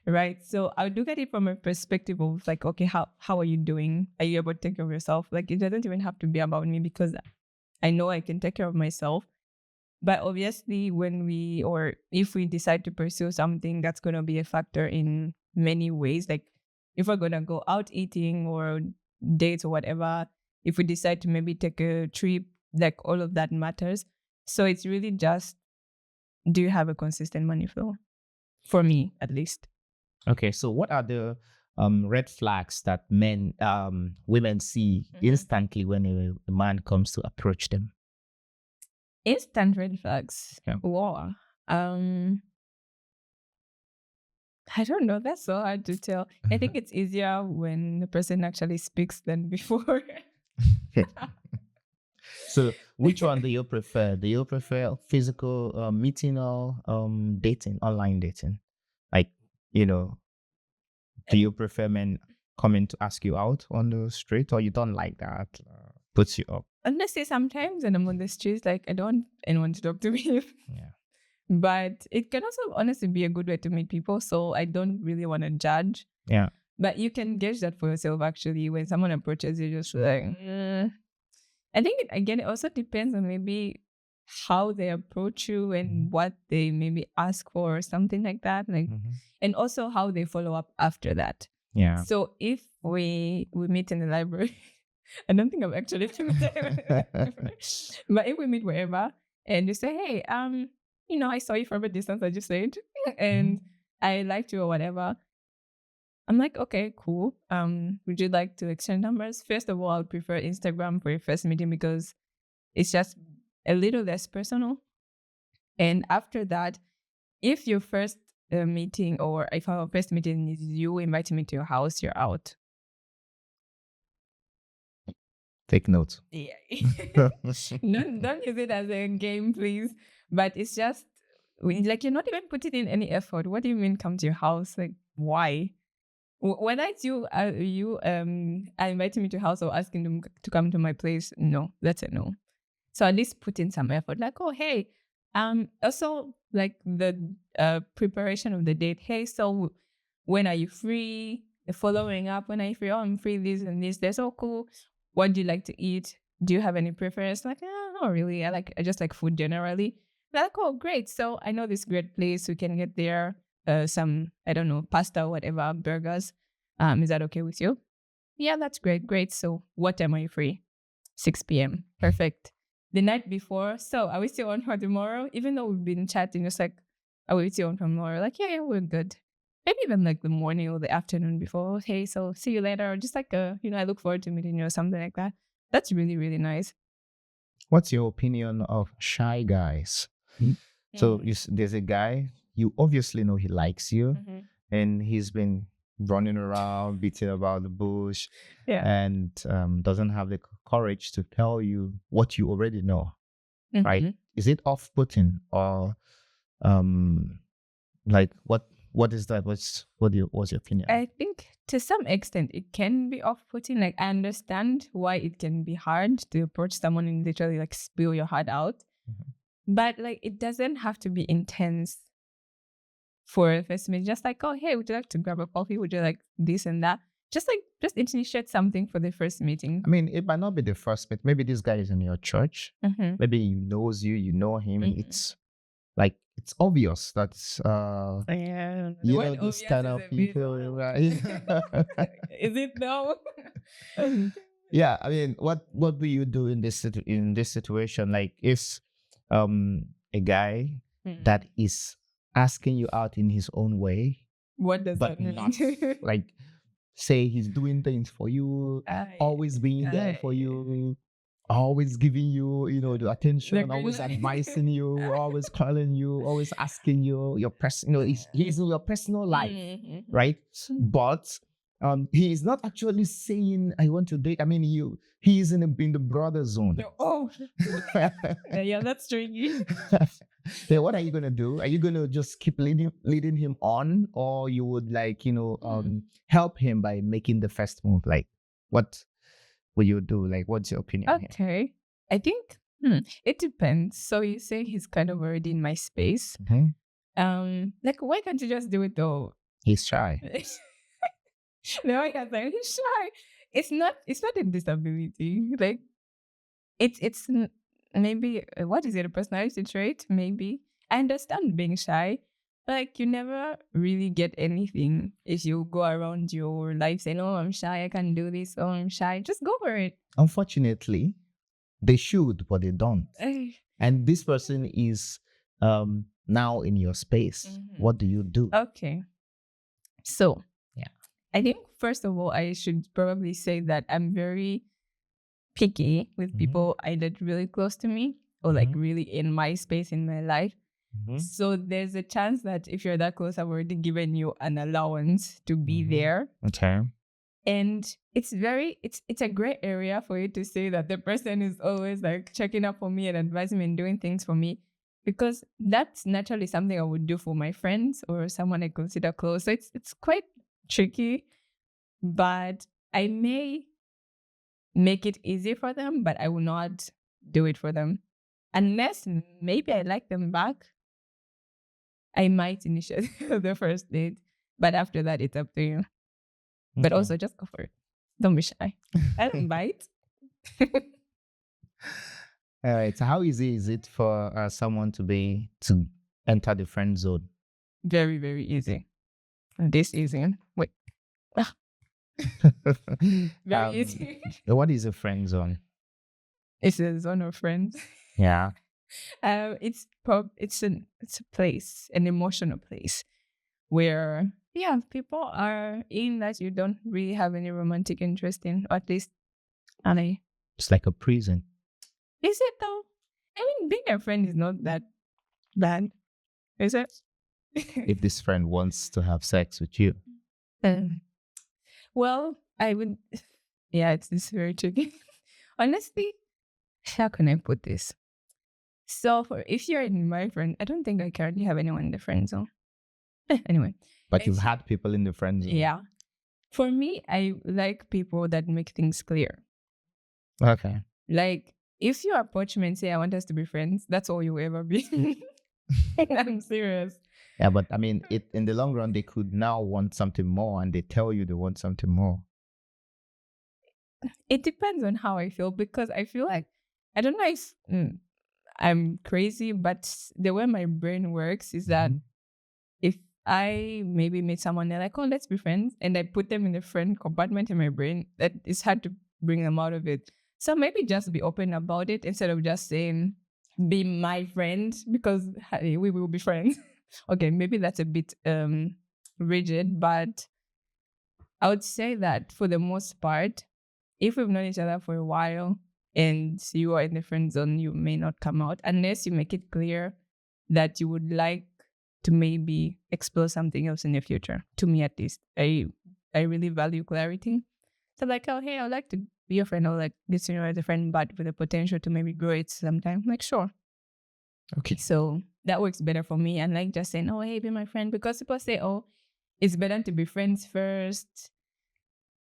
right? So I would look at it from a perspective of like, okay, how are you doing? Are you able to take care of yourself? Like, it doesn't even have to be about me because I know I can take care of myself. But obviously, if we decide to pursue something, that's going to be a factor in many ways. Like if we're going to go out eating or dates or whatever, if we decide to maybe take a trip, like all of that matters. So it's really just, do you have a consistent money flow? For me, at least. Okay, so what are the red flags that women see instantly when a man comes to approach them? Instant red flags. Yeah. Wow. I don't know. That's so hard to tell. I think it's easier when the person actually speaks than before. So which one do you prefer? Do you prefer physical meeting or dating, online dating? Like, do you prefer men coming to ask you out on the street or you don't like that? Puts you up? Honestly, sometimes when I'm on the streets, like I don't want anyone to talk to me. Yeah. But it can also honestly be a good way to meet people. So I don't really want to judge. Yeah. But you can gauge that for yourself actually. When someone approaches you, just like, I think it also depends on maybe how they approach you and what they maybe ask for or something like that. Like, and also how they follow up after that. Yeah. So if we meet in the library, I don't think I'm actually but if we meet wherever and you say, hey, I saw you from a distance, I just said, and I liked you or whatever. I'm like, okay, cool. Would you like to exchange numbers? First of all, I would prefer Instagram for your first meeting because it's just a little less personal. And after that, if your first meeting or if our first meeting is you inviting me to your house, you're out. Take note. Yeah. Don't use it as a game, please. But it's just like you're not even putting in any effort. What do you mean come to your house? Like why? When I you are inviting me to your house or asking them to come to my place, no, that's a no. So at least put in some effort. Like, oh hey, also like the preparation of the date. Hey, so when are you free? The following up, when are you free? Oh, I'm free this and this. They're so cool. What do you like to eat? Do you have any preference? Like, not really. I just like food generally. They're like, oh, great. So I know this great place. We can get there. Some, I don't know, pasta, whatever, burgers. Is that okay with you? Yeah, that's great. Great. So what time are you free? 6 p.m. Perfect. The night before, so are we still on for tomorrow? Even though we've been chatting, just like, are we still on for tomorrow? Like, yeah, we're good. Maybe even like the morning or the afternoon before. Hey, so see you later. Or just like I look forward to meeting you or something like that. That's really, really nice. What's your opinion of shy guys? So there's a guy, you obviously know he likes you, and he's been running around, beating about the bush, and doesn't have the courage to tell you what you already know, right? Is it off-putting or like what is that? What's your opinion? I think to some extent it can be off-putting. Like I understand why it can be hard to approach someone and literally like spill your heart out. But like it doesn't have to be intense for a first meeting. Just like, oh hey, would you like to grab a coffee? Would you like this and that? Just initiate something for the first meeting. I mean, it might not be the first meeting. Maybe this guy is in your church. Maybe he knows you, you know him. It's like it's obvious that you know this kind of people, right? Is it though? Yeah, I mean, what will you do in this situation? Like, if a guy that is asking you out in his own way, what does that mean? Not, like, say he's doing things for you, always being there for you, always giving you, the attention, always advising you, always calling you, always asking you your personal, he's in your personal life, right? But he is not actually saying, I want to date. I mean, he is in the brother zone. Oh, yeah, that's tricky. Then what are you gonna do? Are you gonna just keep leading him on, or you would help him by making the first move? Like, what will you do? Like, what's your opinion? Okay, I think it depends. So you say he's kind of already in my space. Like, why can't you just do it though? He's shy. No, he's shy. It's not a disability. Like, it's maybe what is it, a personality trait? Maybe. I understand being shy, but like you never really get anything if you go around your life saying, oh, I'm shy, I can't do this, oh, I'm shy. Just go for it. Unfortunately, they should, but they don't. And this person is now in your space. What do you do? Okay. So I think first of all, I should probably say that I'm very picky with people either really close to me or like really in my space in my life. So there's a chance that if you're that close, I've already given you an allowance to be there. Okay. And it's a great area for you to say that the person is always like checking up on me and advising me and doing things for me, because that's naturally something I would do for my friends or someone I consider close. So it's quite tricky, but I may make it easy for them, but I will not do it for them. Unless maybe I like them back, I might initiate the first date. But after that, it's up to you. But also just go for it. Don't be shy. I don't bite. All right. So how easy is it for someone to enter the friend zone? Very, very easy. This easy. Wait. Very easy. What is a friend zone? It's a zone of friends. Yeah. It's a place, an emotional place where people are in that you don't really have any romantic interest in, or at least, Annie. It's like a prison. Is it though? I mean, being a friend is not that bad, is it? If this friend wants to have sex with you. Well, I would. Yeah, it's very tricky. Honestly, how can I put this? So, if you're in my friend, I don't think I currently have anyone in the friend zone. Anyway. But you've had people in the friend zone. Yeah. For me, I like people that make things clear. Okay. Like, if you approach me and say, I want us to be friends, that's all you'll ever be. I'm serious. Yeah, but I mean, in the long run, they could now want something more, and they tell you they want something more. It depends on how I feel, because I feel like, I don't know if I'm crazy, but the way my brain works is that if I maybe meet someone, they're like, oh, let's be friends, and I put them in the friend compartment in my brain, that it's hard to bring them out of it. So maybe just be open about it instead of just saying, be my friend, because hey, we will be friends. Okay, maybe that's a bit rigid, but I would say that for the most part, if we've known each other for a while and you are in the friend zone, you may not come out unless you make it clear that you would like to maybe explore something else in the future. To me, at least, I really value clarity. So like, oh, hey, I'd like to be your friend, or like get to know you as a friend, but with the potential to maybe grow it sometime. Like, sure. Okay. So that works better for me. And like just saying, oh, hey, be my friend, because people say, oh, it's better to be friends first.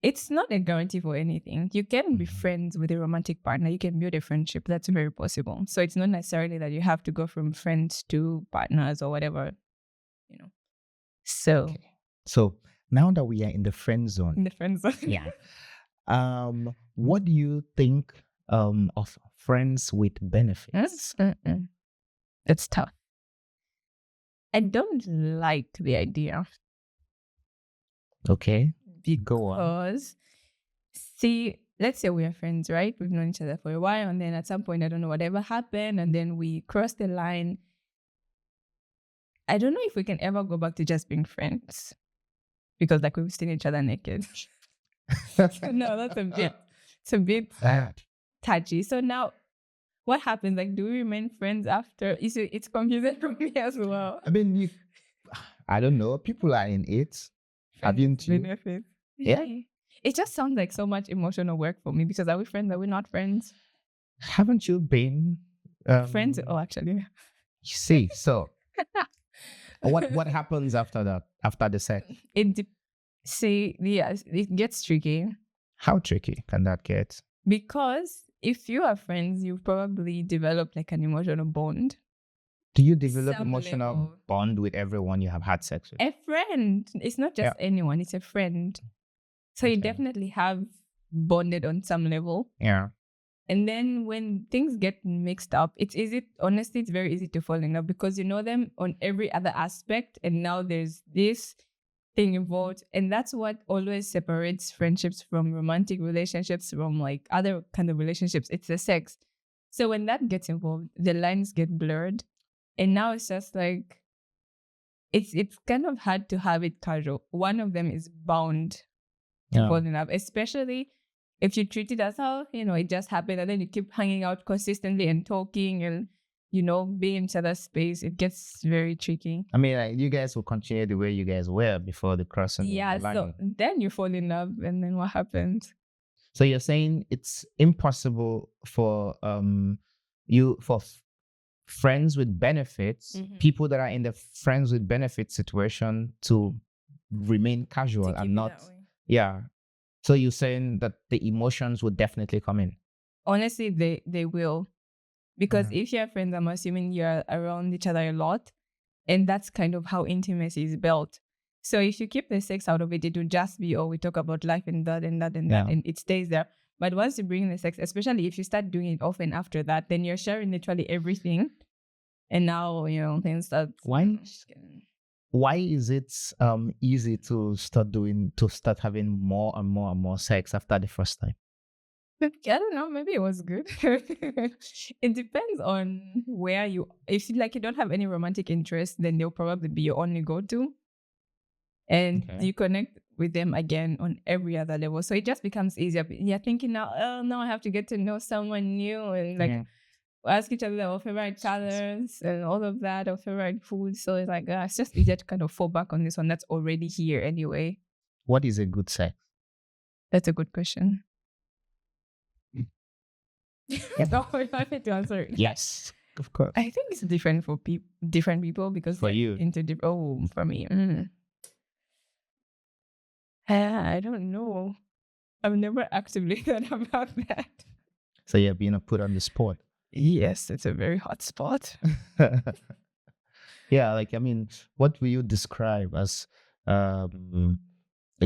It's not a guarantee for anything. You can be friends with a romantic partner. You can build a friendship. That's very possible. So it's not necessarily that you have to go from friends to partners or whatever, you know. So, Okay. So now that we are in the friend zone, in the friend zone. yeah. What do you think of friends with benefits? It's tough. I don't like the idea. Okay. Go on. Because, see, let's say we are friends, right? We've known each other for a while, and then at some point, I don't know, whatever happened, and then we crossed the line. I don't know if we can ever go back to just being friends, because like we've seen each other naked. No, it's a bit touchy. So now, what happens? Like, do we remain friends after? It's confusing for me as well. I mean, I don't know. People are in it. Haven't you? Benefits. Yeah. It just sounds like so much emotional work for me, because are we friends? Are we not friends? Haven't you been Friends? Oh, actually. You see, so what happens after that? After the sex? It gets tricky. How tricky can that get? Because if you are friends, you've probably developed like an emotional bond. Do you develop Some emotional level. bond with everyone you have had sex with? A friend. It's not just anyone, it's a friend. So you definitely have bonded on some level. Yeah. And then when things get mixed up, honestly, it's very easy to fall in love, because you know them on every other aspect. And now there's this thing involved. And that's what always separates friendships from romantic relationships, from like other kind of relationships. It's the sex. So when that gets involved, the lines get blurred. And now it's just like, it's kind of hard to have it casual. One of them is bound to fall in love, especially if you treat it as, oh, it just happened, and then you keep hanging out consistently and talking and, being in each other's space. It gets very tricky. I mean, like, you guys will continue the way you guys were before the crossing. Yeah, the line. so then you fall in love, and then what happens? So you're saying it's impossible for friends with benefits, people that are in the friends with benefits situation, to remain casual and not. Yeah. So you're saying that the emotions would definitely come in? Honestly, they will. Because if you're friends, I'm assuming you're around each other a lot. And that's kind of how intimacy is built. So if you keep the sex out of it, it will just be, we talk about life and that and that and that, and it stays there. But once you bring the sex, especially if you start doing it often after that, then you're sharing literally everything. And now, things start. Why is it easy to start having more and more and more sex after the first time? I don't know. Maybe it was good. It depends on where if you don't have any romantic interest, then they'll probably be your only go-to. and Okay. you connect with them again on every other level. So it just becomes easier. You're thinking now, oh, now I have to get to know someone new and like ask each other our favorite colors and all of that, our favorite food. So it's like, it's just easier to kind of fall back on this one that's already here anyway. What is a good sex? That's a good question. Don't want me to answer it. Yes, of course. I think it's different for different people because For you. for me. I don't know. I've never actively thought about that. So you're being put on the spot. Yes, it's a very hot spot. Yeah, like, I mean, what will you describe as a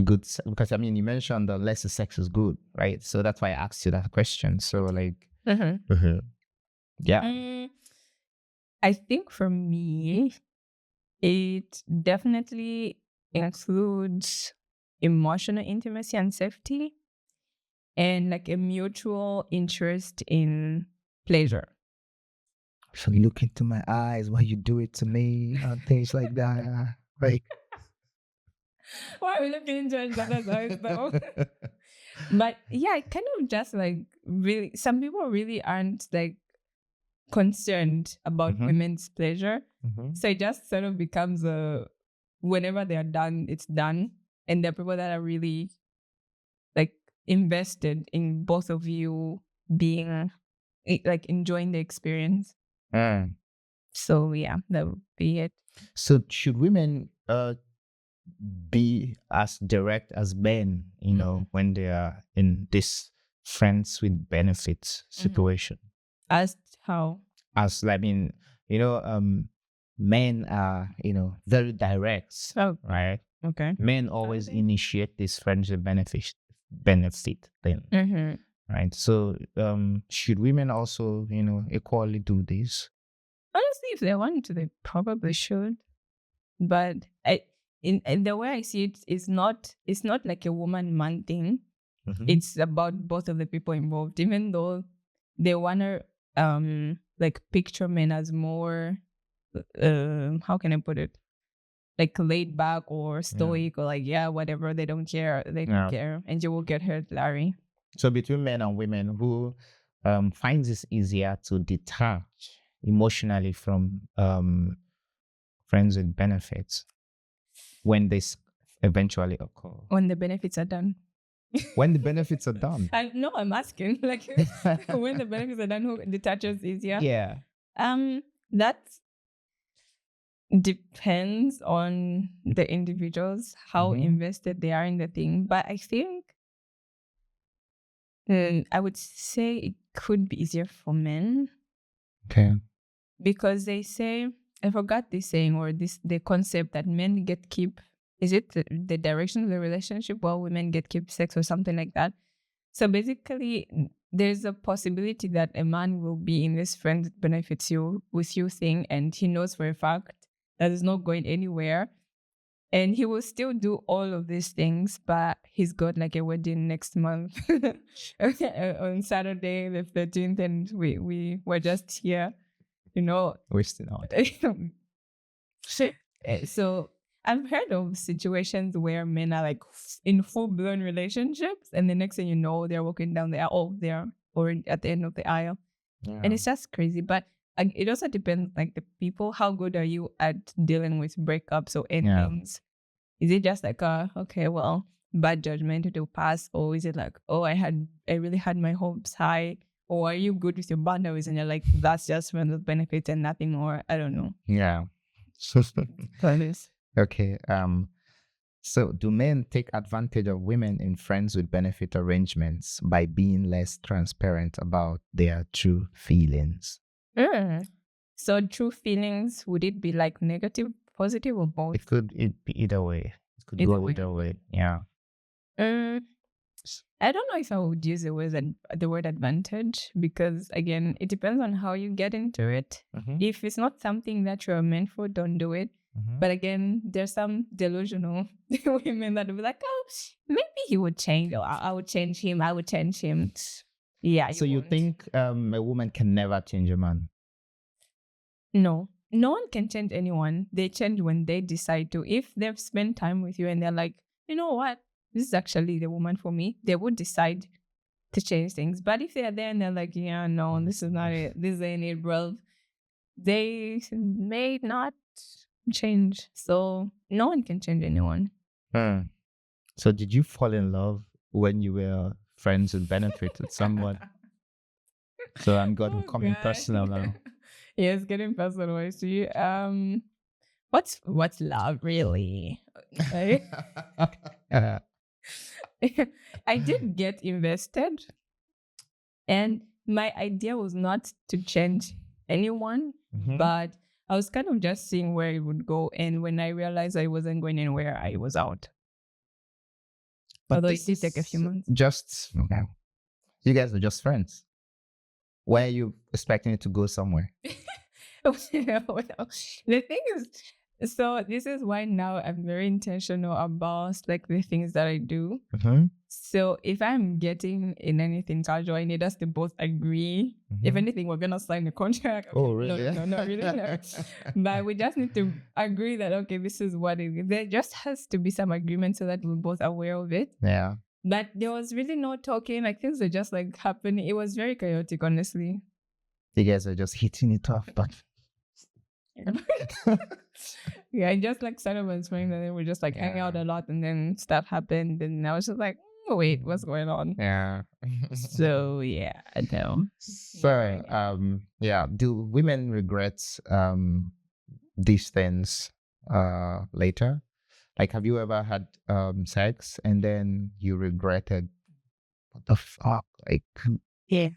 good because I mean you mentioned that lesser sex is good, right? So that's why I asked you that question. So like yeah. I think for me, it definitely includes emotional intimacy and safety and like a mutual interest in pleasure. So look into my eyes while you do it to me and things like that. Like Why are we looking into each other's eyes though? But yeah, it kind of just like really, some people really aren't like concerned about women's pleasure. So it just sort of becomes whenever they are done, it's done. And there are people that are really like invested in both of you being like enjoying the experience. So yeah, that would be it. So should women be as direct as men, you know, when they are in this friends with benefits situation? As how? As I mean, you know, men are, you know, very direct, right? Okay. Men always initiate this friends with benefit thing. Right. So should women also, you know, equally do this? Honestly, if they want to, they probably should. But in the way I see it, it's not like a woman-man thing. It's about both of the people involved, even though they wanna like picture men as more how can I put it? Like laid back or stoic or like, whatever, they don't care. They don't care. And you will get hurt, Larry. So between men and women, who finds it easier to detach emotionally from friends with benefits when this eventually occur? When the benefits are done. When the benefits are done. No, I'm asking like when the benefits are done, who detaches easier? Yeah. That depends on the individuals, how invested they are in the thing. But I think I would say it could be easier for men. Okay. Because they say, I forgot this saying or the concept that men get keep, is it the direction of the relationship while women get keep sex or something like that? So basically, there's a possibility that a man will be in this friend benefits you with you thing, and he knows for a fact that it's not going anywhere. And he will still do all of these things, but he's got like a wedding next month on Saturday the 13th, and we were just here, you know. Wasting out. So I've heard of situations where men are like in full-blown relationships, and the next thing you know, they're walking down the aisle, they're already at the end of the aisle. And it's just crazy. But it also depends, like the people, how good are you at dealing with breakups or endings? Is it just like, okay, well, bad judgment, it will pass? Or is it like, oh, I really had my hopes high? Or are you good with your boundaries and you're like, that's just friends with benefits and nothing more? I don't know. Yeah. Okay. So do men take advantage of women in friends with benefit arrangements by being less transparent about their true feelings? So true feelings, would it be like negative, positive, or both? It could be either way. It could go either way. Yeah. I don't know if I would use the word advantage, because again, it depends on how you get into it. If it's not something that you're meant for, don't do it. But again, there's some delusional women that will be like, oh, maybe he would change, or I would change him, I would change him. Yeah. So you think a woman can never change a man? No. no one can change anyone. They change when they decide to. If they've spent time with you and they're like, you know what, this is actually the woman for me, they would decide to change things. But if they're there and they're like, yeah, no, this is not it, this ain't it, bro, they may not change. So no one can change anyone. So did you fall in love when you were friends with benefits with someone? So I'm coming personal now. Yeah, it's getting personal. I see. What's love really? I did get invested, and my idea was not to change anyone, but I was kind of just seeing where it would go. And when I realized I wasn't going anywhere, I was out. But although it this did take a is few months. Just you guys are just friends. Why are you expecting it to go somewhere? The thing is, so this is why now I'm very intentional about like the things that I do. So if I'm getting in anything casual, I need us to both agree. If anything, we're gonna sign a contract. Oh, really? No, not really. No. But we just need to agree that okay, this is what it is. There just has to be some agreement so that we're both aware of it. Yeah. But there was really no talking. Like things were just like happening. It was very chaotic, honestly. You guys are just hitting it off, but yeah, I just like started with friends and then we just like hang out a lot and then stuff happened and I was just like, oh, wait, what's going on? Yeah. So yeah, I know. So yeah, do women regret these things later? Like, have you ever had sex and then you regretted? What the fuck? Like, yeah.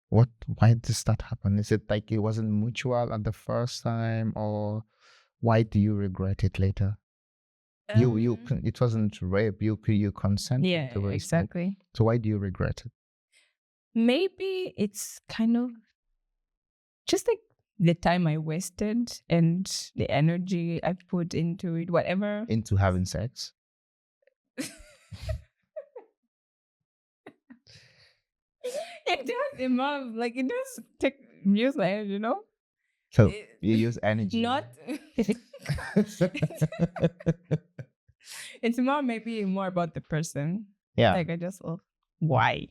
Why does that happen? Is it like it wasn't mutual at the first time, or why do you regret it later? It wasn't rape. You consented. Yeah, to it. exactly. So why do you regret it? Maybe it's kind of just like the time I wasted and the energy I put into it, whatever. Into having sex? It does involve, like, it does take use my energy, you know? So you use energy. Not. It's maybe more about the person. Yeah. Like I just, why?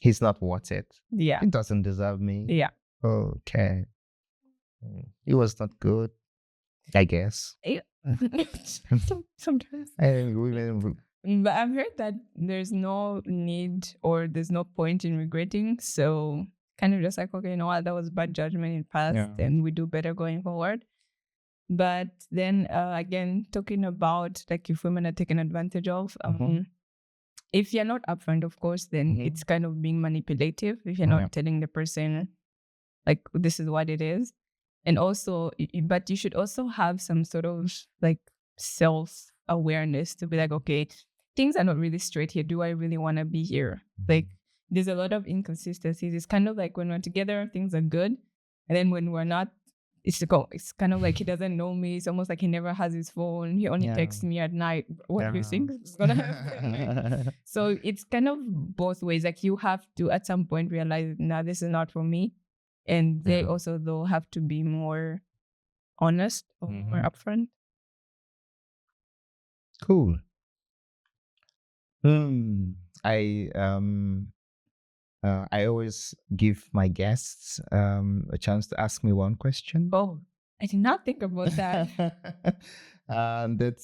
He's not worth it. Yeah. He doesn't deserve me. Yeah. Okay. He was not good, I guess. Sometimes. But I've heard that there's no need or there's no point in regretting. So kind of just like, okay, you know what, that was bad judgment in the past and we do better going forward. But then again, talking about like if women are taken advantage of, if you're not upfront, of course, then it's kind of being manipulative. If you're not telling the person like this is what it is. And also, but you should also have some sort of like self-awareness to be like, okay, things are not really straight here. Do I really want to be here? Like there's a lot of inconsistencies. It's kind of like when we're together, things are good. And then when we're not, it's kind of like he doesn't know me. It's almost like he never has his phone. He only texts me at night. What do you think is going to happen? So it's kind of both ways. Like you have to at some point realize, no, this is not for me. And they also, though, have to be more honest or more upfront. Cool. I always give my guests a chance to ask me one question. Oh, I did not think about that. And it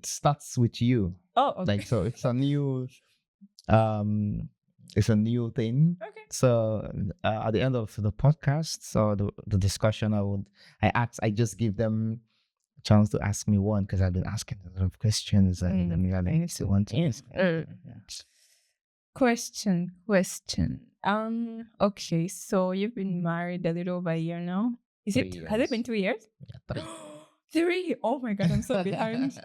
starts with you. Oh, okay. Like, so it's a new thing. Okay. So at the end of the podcast, so the discussion, I just give them a chance to ask me one, because I've been asking a lot of questions and I still want to answer. Question. Okay, so you've been married a little over a year now. Has it been 2 years? Yeah, 3. 3. Oh my God, I'm so behind.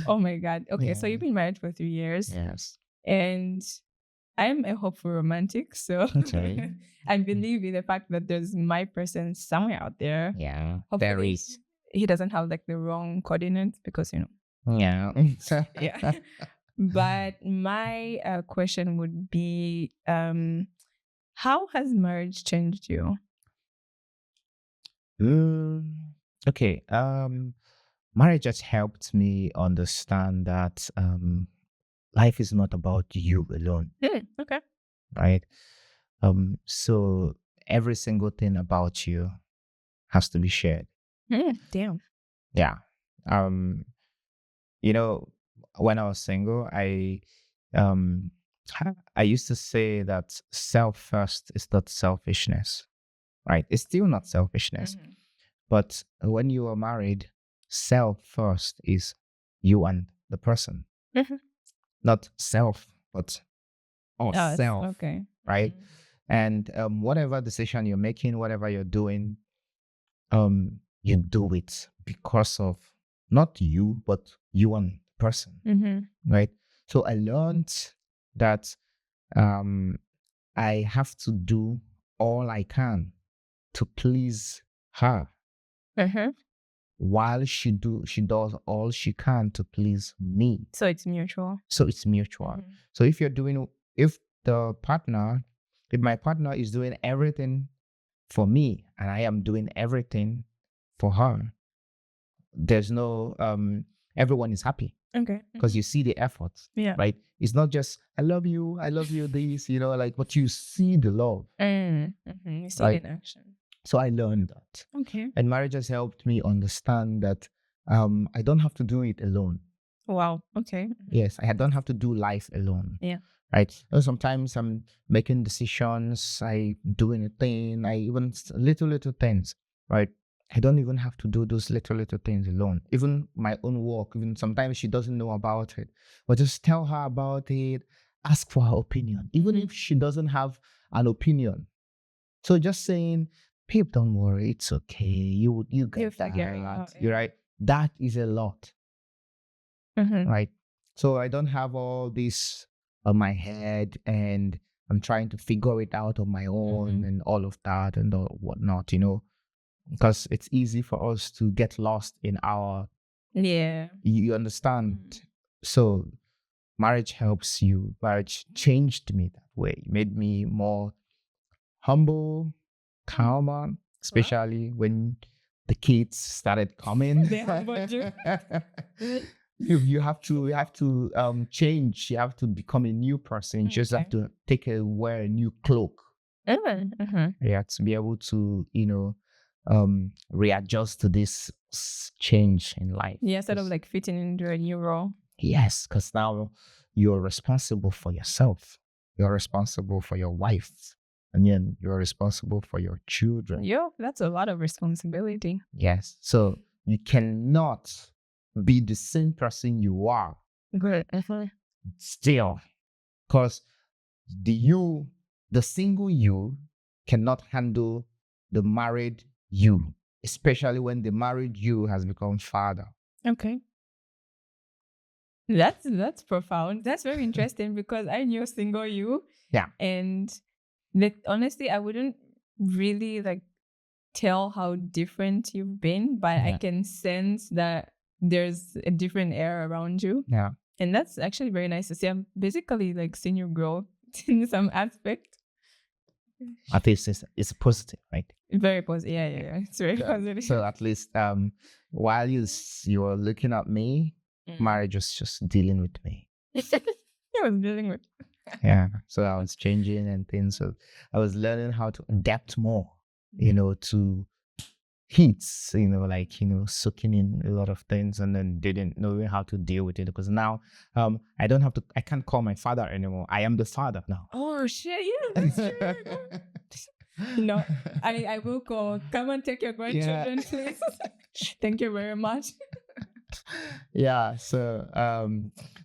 Oh my God. Okay, so you've been married for 3 years. Yes. And I'm a hopeful romantic, so I believe in the fact that there's my person somewhere out there. Yeah, hopefully there is. He doesn't have like the wrong coordinates because, Yeah. Yeah. But my question would be, how has marriage changed you? Okay. Marriage has helped me understand that life is not about you alone, Okay. right? So every single thing about you has to be shared. Damn. Yeah. Um, you know, when I was single, um I used to say that self first is not selfishness, right? It's still not selfishness. But when you are married, self first is you and the person, not self, but Us. self, Okay. right? And whatever decision you're making, whatever you're doing, you do it because of not you, but you and the person, right? So I learned that um, I have to do all I can to please her while she does all she can to please me. So it's mutual. So it's mutual. So if if my partner is doing everything for me and I am doing everything for her, there's no everyone is happy Okay. because you see the effort. Yeah. Right? It's not just I love you, this, like, but you see the love. You see Right? it in action. So I learned that. Okay. And marriage has helped me understand that I don't have to do it alone. Wow. Okay. Yes, I don't have to do life alone. Yeah. Right. Sometimes I'm making decisions, I doing a thing, I even little things. Right. I don't even have to do those little things alone. Even my own work, even sometimes she doesn't know about it, but just tell her about it, ask for her opinion, even if she doesn't have an opinion. So just saying, "Babe, don't worry, it's okay. You get that. You're right." That is a lot, right? So I don't have all this on my head, and I'm trying to figure it out on my own, and all of that and all whatnot, because it's easy for us to get lost in our. Yeah. You understand? So marriage helps you. Marriage changed me that way. Made me more humble, calmer, especially when the kids started coming. They humbled you. You have to change. You have to become a new person. You just have to wear a new cloak. You have to be able to readjust to this change in life. Yeah, sort of like fitting into a new role. Yes, because now you're responsible for yourself. You're responsible for your wife. And then you're responsible for your children. Yo, that's a lot of responsibility. Yes. So you cannot be the same person you are Good. still. Because the single you cannot handle the married you, especially when the married you has become father. Okay. That's profound. That's very interesting because I knew single you. Yeah. And honestly, I wouldn't really like tell how different you've been, but I can sense that there's a different air around you. Yeah. And that's actually very nice to see. I'm basically like seeing you grow in some aspect. At least it's positive, right? Very positive. Yeah. It's very positive. So at least while you're looking at me, marriage was just dealing with me. I was dealing with. Yeah. So I was changing and things. So I was learning how to adapt more, to heats, soaking in a lot of things, and then didn't know how to deal with it because now I can't call my father anymore. I am the father now. Oh shit, yeah, that's true. No, I will call. Come and take your grandchildren, please. Thank you very much. Yeah, so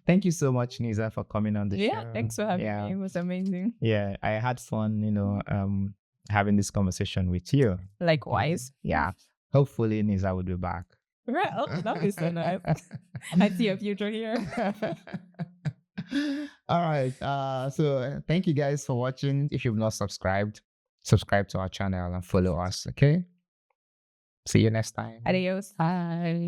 thank you so much, Niza, for coming on the show. Yeah, thanks for having me. It was amazing. Yeah, I had fun, having this conversation with you. Likewise. Yeah. Hopefully Niza will be back. Right. Oh, that is so nice. I see a future here. All right. So thank you guys for watching. If you've not subscribed, subscribe to our channel and follow us. Okay. See you next time. Adios. Bye.